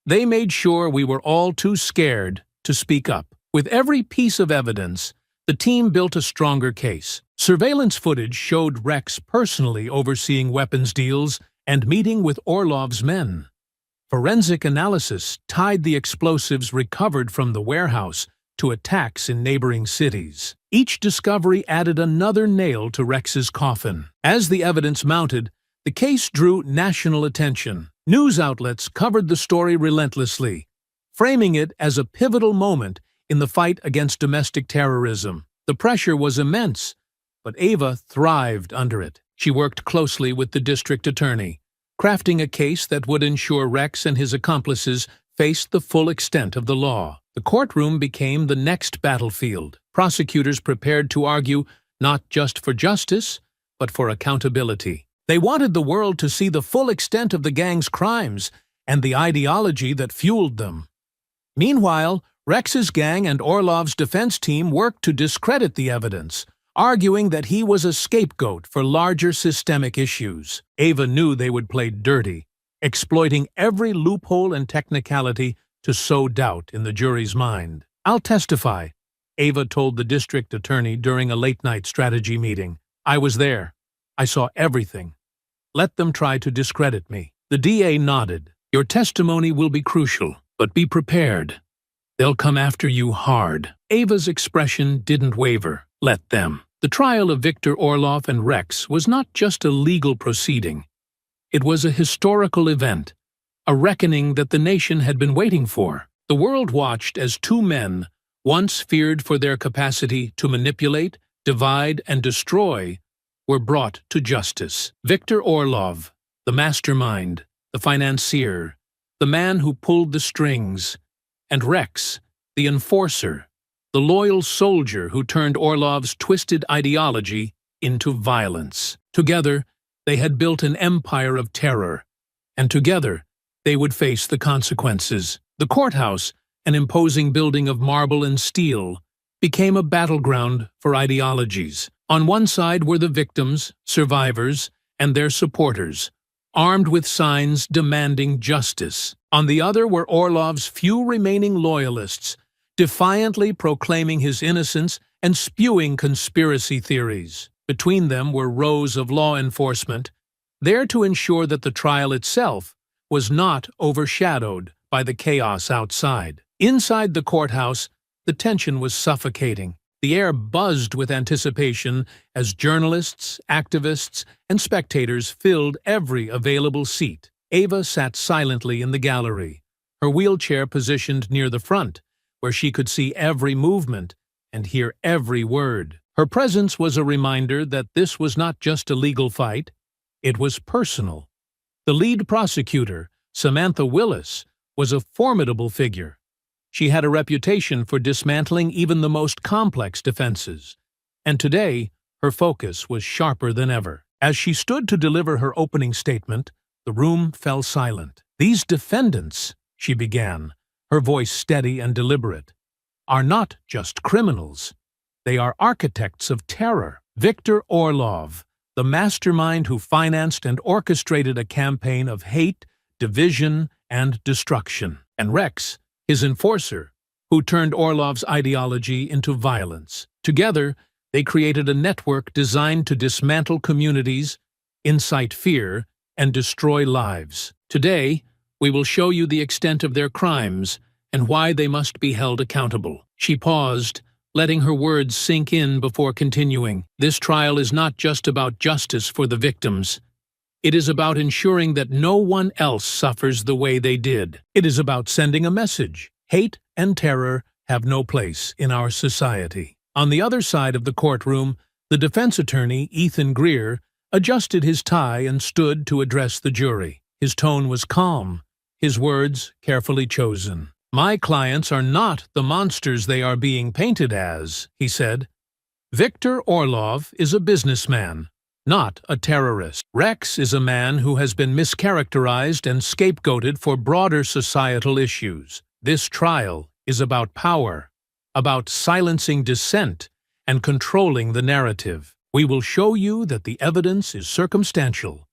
They made sure we were all too scared to speak up." With every piece of evidence, the team built a stronger case. Surveillance footage showed Rex personally overseeing weapons deals and meeting with Orlov's men. Forensic analysis tied the explosives recovered from the warehouse to attacks in neighboring cities. Each discovery added another nail to Rex's coffin. As the evidence mounted, The case drew national attention. News outlets covered the story relentlessly, framing it as a pivotal moment in the fight against domestic terrorism. The pressure was immense, but Ava thrived under it. She worked closely with the district attorney, crafting a case that would ensure Rex and his accomplices faced the full extent of the law. The courtroom became the next battlefield. Prosecutors prepared to argue not just for justice, but for accountability. They wanted the world to see the full extent of the gang's crimes and the ideology that fueled them. Meanwhile, Rex's gang and Orlov's defense team worked to discredit the evidence, arguing that he was a scapegoat for larger systemic issues. Ava knew they would play dirty, exploiting every loophole and technicality to sow doubt in the jury's mind. "I'll testify," Ava told the district attorney during a late-night strategy meeting. "I was there. I saw everything. Let them try to discredit me." The DA nodded. "Your testimony will be crucial, but be prepared. They'll come after you hard." Ava's expression didn't waver. Let them. The trial of Victor Orlov and Rex was not just a legal proceeding. It was a historical event, a reckoning that the nation had been waiting for. The world watched as two men, once feared for their capacity to manipulate, divide, and destroy, were brought to justice. Victor Orlov, the mastermind, the financier, the man who pulled the strings, and Rex, the enforcer, the loyal soldier who turned Orlov's twisted ideology into violence. Together, they had built an empire of terror, and together, they would face the consequences. The courthouse, an imposing building of marble and steel, became a battleground for ideologies. On one side were the victims, survivors, and their supporters, armed with signs demanding justice. On the other were Orlov's few remaining loyalists, defiantly proclaiming his innocence and spewing conspiracy theories. Between them were rows of law enforcement, there to ensure that the trial itself was not overshadowed by the chaos outside. Inside the courthouse, the tension was suffocating. The air buzzed with anticipation as journalists, activists, and spectators filled every available seat. Ava sat silently in the gallery, her wheelchair positioned near the front, where she could see every movement and hear every word. Her presence was a reminder that this was not just a legal fight, it was personal. The lead prosecutor, Samantha Willis, was a formidable figure. She had a reputation for dismantling even the most complex defenses, and today her focus was sharper than ever. As she stood to deliver her opening statement, the room fell silent. "These defendants," she began, her voice steady and deliberate, "are not just criminals. They are architects of terror. Victor Orlov, the mastermind who financed and orchestrated a campaign of hate, division, and destruction. And Rex, his enforcer, who turned Orlov's ideology into violence. Together, they created a network designed to dismantle communities, incite fear, and destroy lives. Today, we will show you the extent of their crimes and why they must be held accountable." She paused, letting her words sink in before continuing. "This trial is not just about justice for the victims. It is about ensuring that no one else suffers the way they did. It is about sending a message. Hate and terror have no place in our society." On the other side of the courtroom, the defense attorney, Ethan Greer, adjusted his tie and stood to address the jury. His tone was calm, his words carefully chosen. "My clients are not the monsters they are being painted as," he said. "Victor Orlov is a businessman, not a terrorist. Rex is a man who has been mischaracterized and scapegoated for broader societal issues. This trial is about power, about silencing dissent and controlling the narrative. We will show you that the evidence is circumstantial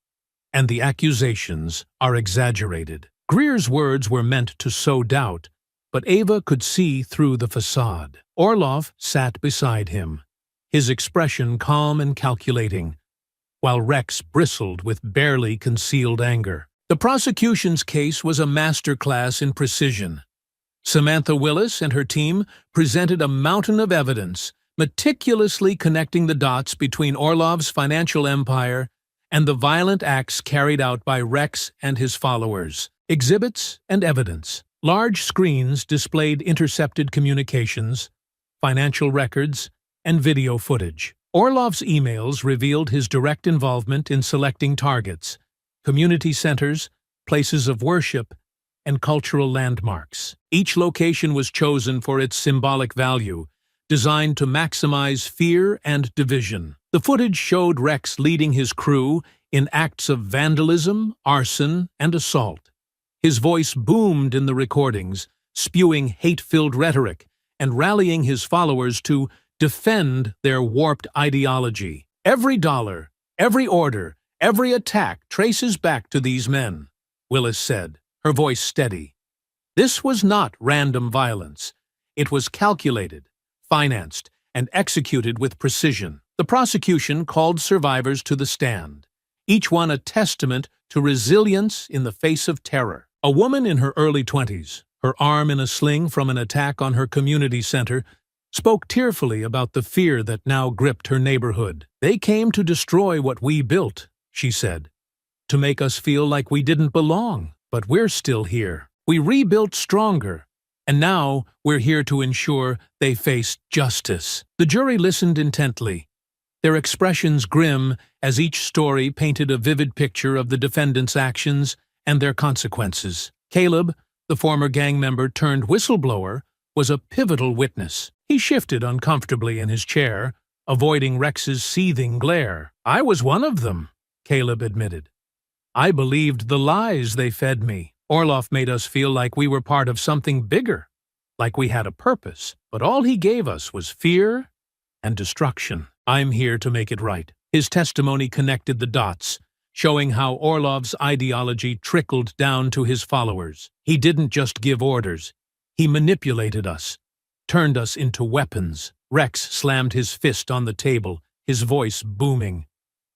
and the accusations are exaggerated." Greer's words were meant to sow doubt, but Ava could see through the facade. Orlov sat beside him, his expression calm and calculating, while Rex bristled with barely concealed anger. The prosecution's case was a masterclass in precision. Samantha Willis and her team presented a mountain of evidence, meticulously connecting the dots between Orlov's financial empire and the violent acts carried out by Rex and his followers. Exhibits and evidence. Large screens displayed intercepted communications, financial records, and video footage. Orlov's emails revealed his direct involvement in selecting targets, community centers, places of worship, and cultural landmarks. Each location was chosen for its symbolic value, designed to maximize fear and division. The footage showed Rex leading his crew in acts of vandalism, arson, and assault. His voice boomed in the recordings, spewing hate-filled rhetoric and rallying his followers to defend their warped ideology. Every dollar, every order, every attack traces back to these men, Willis said, her voice steady. This was not random violence. It was calculated, financed, and executed with precision. The prosecution called survivors to the stand, each one a testament to resilience in the face of terror. A woman in her early 20s, her arm in a sling from an attack on her community center, spoke tearfully about the fear that now gripped her neighborhood. "They came to destroy what we built," she said, "to make us feel like we didn't belong. But we're still here. We rebuilt stronger, and now we're here to ensure they face justice." The jury listened intently, their expressions grim as each story painted a vivid picture of the defendants' actions and their consequences. Caleb, the former gang member turned whistleblower, was a pivotal witness. He shifted uncomfortably in his chair, avoiding Rex's seething glare. "I was one of them," Caleb admitted. "I believed the lies they fed me. Orlov made us feel like we were part of something bigger, like we had a purpose. But all he gave us was fear and destruction. I'm here to make it right." His testimony connected the dots, showing how Orlov's ideology trickled down to his followers. He didn't just give orders. He manipulated us, turned us into weapons. Rex slammed his fist on the table, his voice booming.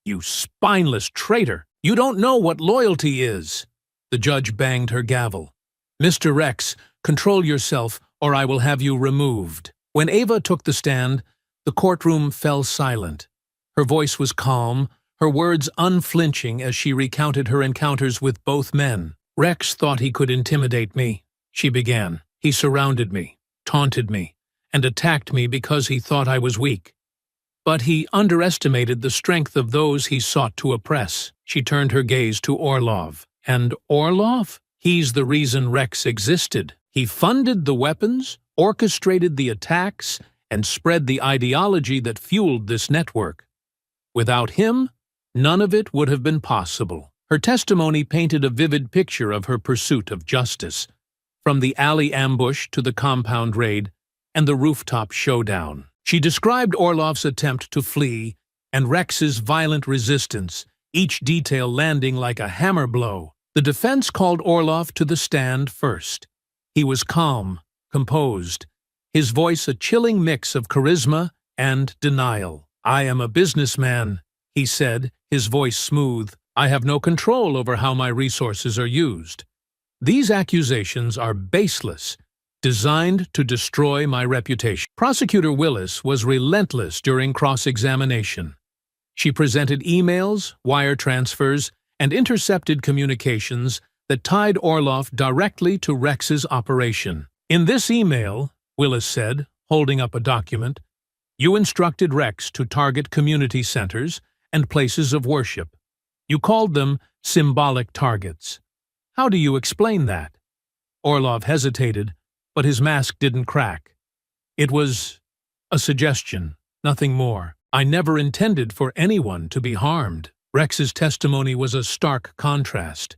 "You spineless traitor! You don't know what loyalty is!" The judge banged her gavel. "Mr. Rex, control yourself, or I will have you removed." When Ava took the stand, the courtroom fell silent. Her voice was calm, her words unflinching as she recounted her encounters with both men. "Rex thought he could intimidate me," she began. "He surrounded me, taunted me, and attacked me because he thought I was weak. But he underestimated the strength of those he sought to oppress." She turned her gaze to Orlov. "And Orlov? He's the reason Rex existed. He funded the weapons, orchestrated the attacks, and spread the ideology that fueled this network. Without him, none of it would have been possible." Her testimony painted a vivid picture of her pursuit of justice, from the alley ambush to the compound raid and the rooftop showdown. She described Orlov's attempt to flee and Rex's violent resistance, each detail landing like a hammer blow. The defense called Orlov to the stand first. He was calm, composed, his voice a chilling mix of charisma and denial. "I am a businessman," he said, his voice smooth. "I have no control over how my resources are used. These accusations are baseless, designed to destroy my reputation." Prosecutor Willis was relentless during cross-examination. She presented emails, wire transfers, and intercepted communications that tied Orlov directly to Rex's operation. "In this email," Willis said, holding up a document, "you instructed Rex to target community centers and places of worship. You called them symbolic targets. How do you explain that?" Orlov hesitated, but his mask didn't crack. "It was a suggestion, nothing more. I never intended for anyone to be harmed." Rex's testimony was a stark contrast.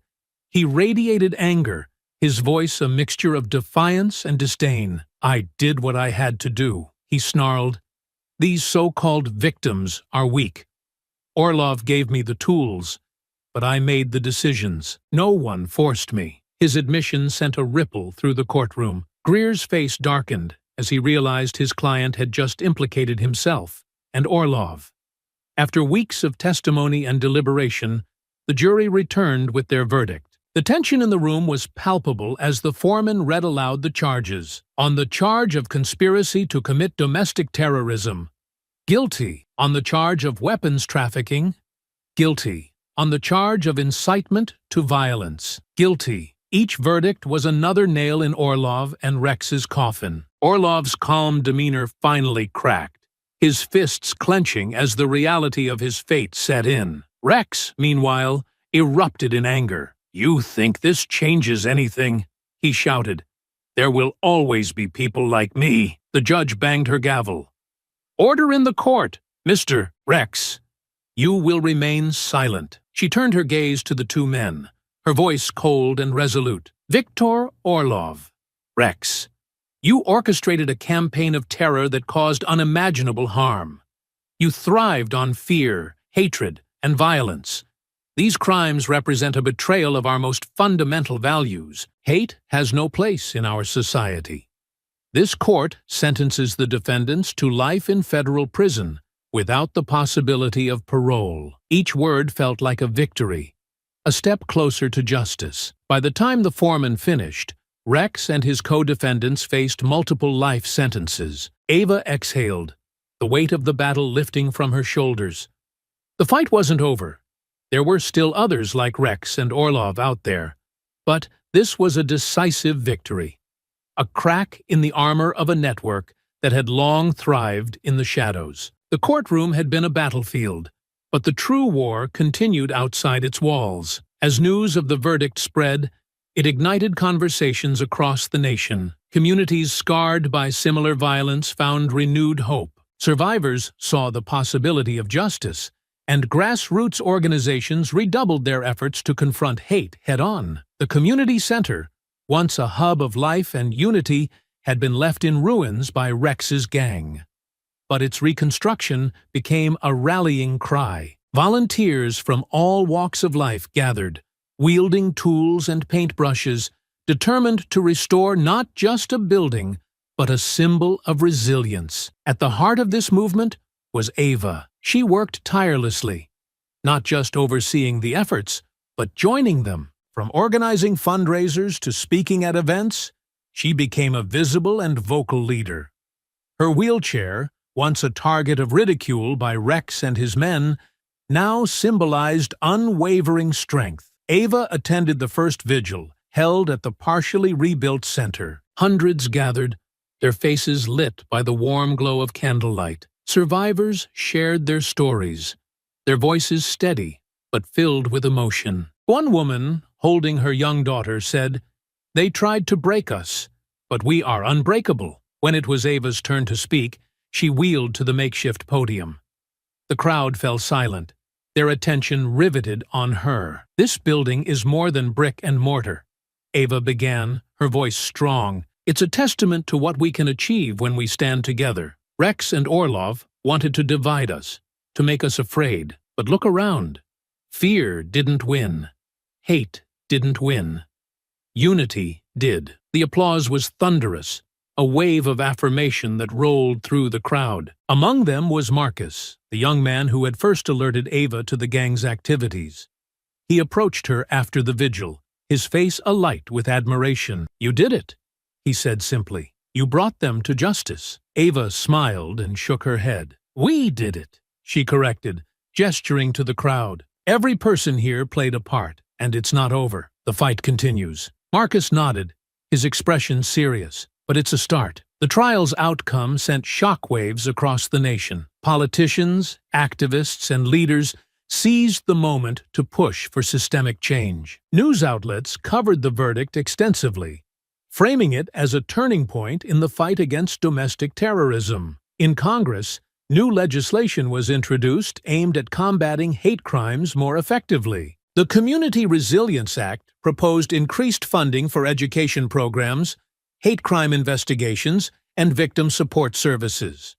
He radiated anger, his voice a mixture of defiance and disdain. "I did what I had to do," he snarled. "These so-called victims are weak. Orlov gave me the tools, but I made the decisions. No one forced me." His admission sent a ripple through the courtroom. Greer's face darkened as he realized his client had just implicated himself and Orlov. After weeks of testimony and deliberation, the jury returned with their verdict. The tension in the room was palpable as the foreman read aloud the charges. "On the charge of conspiracy to commit domestic terrorism, guilty. On the charge of weapons trafficking, guilty. on the charge of incitement to violence. Guilty. Each verdict was another nail in Orlov and Rex's coffin. Orlov's calm demeanor finally cracked, his fists clenching as the reality of his fate set in. Rex, meanwhile, erupted in anger. "You think this changes anything?" he shouted. "There will always be people like me." The judge banged her gavel. "Order in the court, Mr. Rex. You will remain silent." She turned her gaze to the two men, her voice cold and resolute. "Viktor Orlov, Rex, you orchestrated a campaign of terror that caused unimaginable harm. You thrived on fear, hatred, and violence. These crimes represent a betrayal of our most fundamental values. Hate has no place in our society. This court sentences the defendants to life in federal prison without the possibility of parole." Each word felt like a victory, a step closer to justice. By the time the foreman finished, Rex and his co-defendants faced multiple life sentences. Ava exhaled, the weight of the battle lifting from her shoulders. The fight wasn't over. There were still others like Rex and Orlov out there, but this was a decisive victory, a crack in the armor of a network that had long thrived in the shadows. The courtroom had been a battlefield, but the true war continued outside its walls. As news of the verdict spread, it ignited conversations across the nation. Communities scarred by similar violence found renewed hope. Survivors saw the possibility of justice, and grassroots organizations redoubled their efforts to confront hate head-on. The community center, once a hub of life and unity, had been left in ruins by Rex's gang. But its reconstruction became a rallying cry. Volunteers from all walks of life gathered, wielding tools and paintbrushes, determined to restore not just a building, but a symbol of resilience. At the heart of this movement was Ava. She worked tirelessly, not just overseeing the efforts, but joining them. From organizing fundraisers to speaking at events, she became a visible and vocal leader. Her wheelchair, once a target of ridicule by Rex and his men, now symbolized unwavering strength. Ava attended the first vigil, held at the partially rebuilt center. Hundreds gathered, their faces lit by the warm glow of candlelight. Survivors shared their stories, their voices steady but filled with emotion. One woman, holding her young daughter, said, "They tried to break us, but we are unbreakable." When it was Ava's turn to speak, she wheeled to the makeshift podium. The crowd fell silent, their attention riveted on her. "This building is more than brick and mortar," Ava began, her voice strong. "It's a testament to what we can achieve when we stand together. Rex and Orlov wanted to divide us, to make us afraid. But look around. Fear didn't win. Hate didn't win. Unity did." The applause was thunderous, a wave of affirmation that rolled through the crowd. Among them was Marcus, the young man who had first alerted Ava to the gang's activities. He approached her after the vigil, his face alight with admiration. "You did it," he said simply. "You brought them to justice." Ava smiled and shook her head. "We did it," she corrected, gesturing to the crowd. "Every person here played a part, and it's not over. The fight continues." Marcus nodded, his expression serious. "But it's a start." The trial's outcome sent shockwaves across the nation. Politicians, activists, and leaders seized the moment to push for systemic change. News outlets covered the verdict extensively, framing it as a turning point in the fight against domestic terrorism. In Congress, new legislation was introduced aimed at combating hate crimes more effectively. The Community Resilience Act proposed increased funding for education programs, hate crime investigations, and victim support services.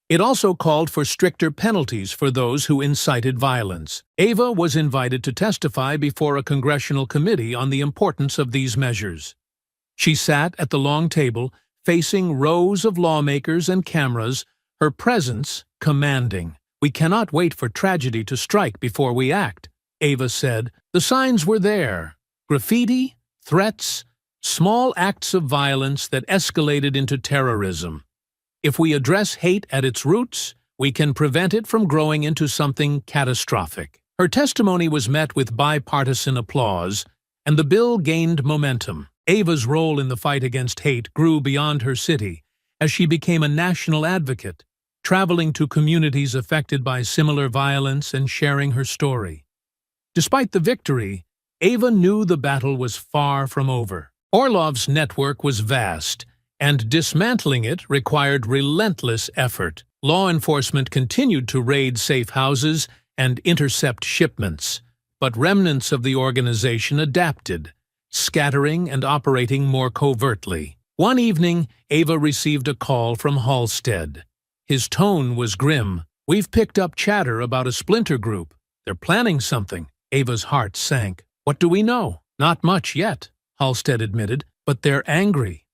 It also called for stricter penalties for those who incited violence. Ava was invited to testify before a congressional committee on the importance of these measures. She sat at the long table, facing rows of lawmakers and cameras, her presence commanding. "We cannot wait for tragedy to strike before we act," Ava said. The signs were there: graffiti, threats, small acts of violence that escalated into terrorism. If we address hate at its roots, we can prevent it from growing into something catastrophic. Her testimony was met with bipartisan applause, and the bill gained momentum. Ava's role in the fight against hate grew beyond her city as she became a national advocate, traveling to communities affected by similar violence and sharing her story. Despite the victory, Ava knew the battle was far from over. Orlov's network was vast, and dismantling it required relentless effort. Law enforcement continued to raid safe houses and intercept shipments, but remnants of the organization adapted, scattering and operating more covertly. One evening, Ava received a call from Halstead. His tone was grim. "We've picked up chatter about a splinter group. They're planning something." Ava's heart sank. "What do we know?" "Not much yet," Halstead admitted, "but they're angry.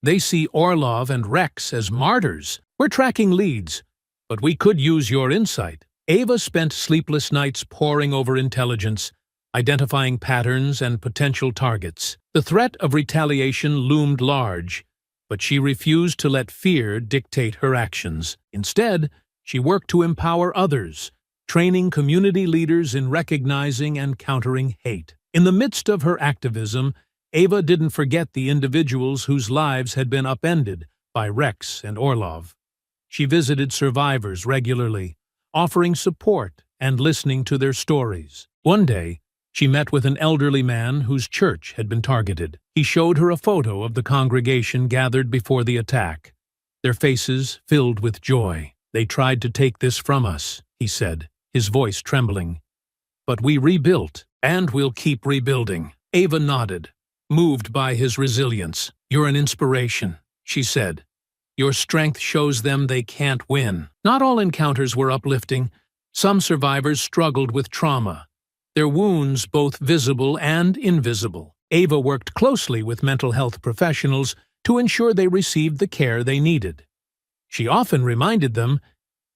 They see Orlov and Rex as martyrs. We're tracking leads, but we could use your insight." Ava spent sleepless nights poring over intelligence, identifying patterns and potential targets. The threat of retaliation loomed large, but she refused to let fear dictate her actions. Instead, she worked to empower others, training community leaders in recognizing and countering hate. In the midst of her activism, Ava didn't forget the individuals whose lives had been upended by Rex and Orlov. She visited survivors regularly, offering support and listening to their stories. One day, she met with an elderly man whose church had been targeted. He showed her a photo of the congregation gathered before the attack, their faces filled with joy. "They tried to take this from us," he said, his voice trembling. "But we rebuilt, and we'll keep rebuilding." Ava nodded, moved by his resilience. "You're an inspiration," she said. "Your strength shows them they can't win." Not all encounters were uplifting. Some survivors struggled with trauma, their wounds both visible and invisible. Ava worked closely with mental health professionals to ensure they received the care they needed. She often reminded them,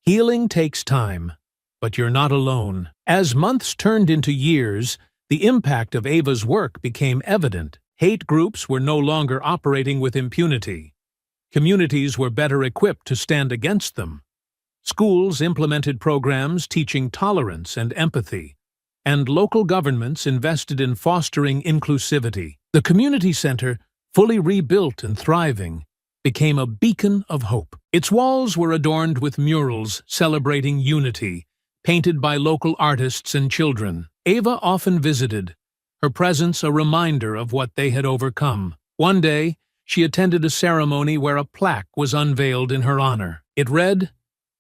"Healing takes time, but you're not alone." As months turned into years, the impact of Ava's work became evident. Hate groups were no longer operating with impunity. Communities were better equipped to stand against them. Schools implemented programs teaching tolerance and empathy, and local governments invested in fostering inclusivity. The community center, fully rebuilt and thriving, became a beacon of hope. Its walls were adorned with murals celebrating unity, painted by local artists and children. Ava often visited, her presence a reminder of what they had overcome. One day, she attended a ceremony where a plaque was unveiled in her honor. It read,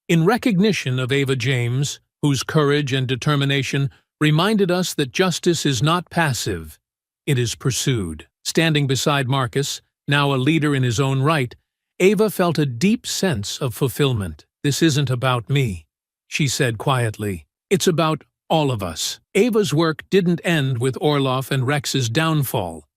"In recognition of Ava James, whose courage and determination reminded us that justice is not passive, it is pursued." Standing beside Marcus, now a leader in his own right, Ava felt a deep sense of fulfillment. "This isn't about me," she said quietly. "It's about all of us." Ava's work didn't end with Orlov and Rex's downfall.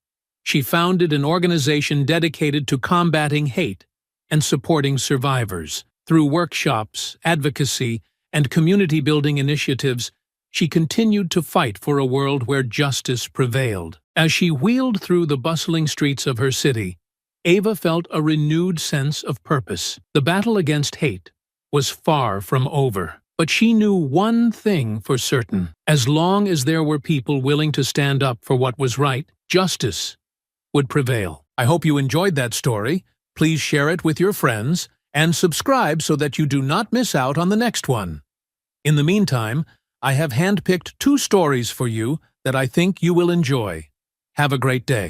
She founded an organization dedicated to combating hate and supporting survivors. Through workshops, advocacy, and community-building initiatives, she continued to fight for a world where justice prevailed. As she wheeled through the bustling streets of her city, Ava felt a renewed sense of purpose. The battle against hate was far from over. But she knew one thing for certain. As long as there were people willing to stand up for what was right, justice would prevail. I hope you enjoyed that story. Please share it with your friends and subscribe so that you do not miss out on the next one. In the meantime, I have handpicked 2 stories for you that I think you will enjoy. Have a great day.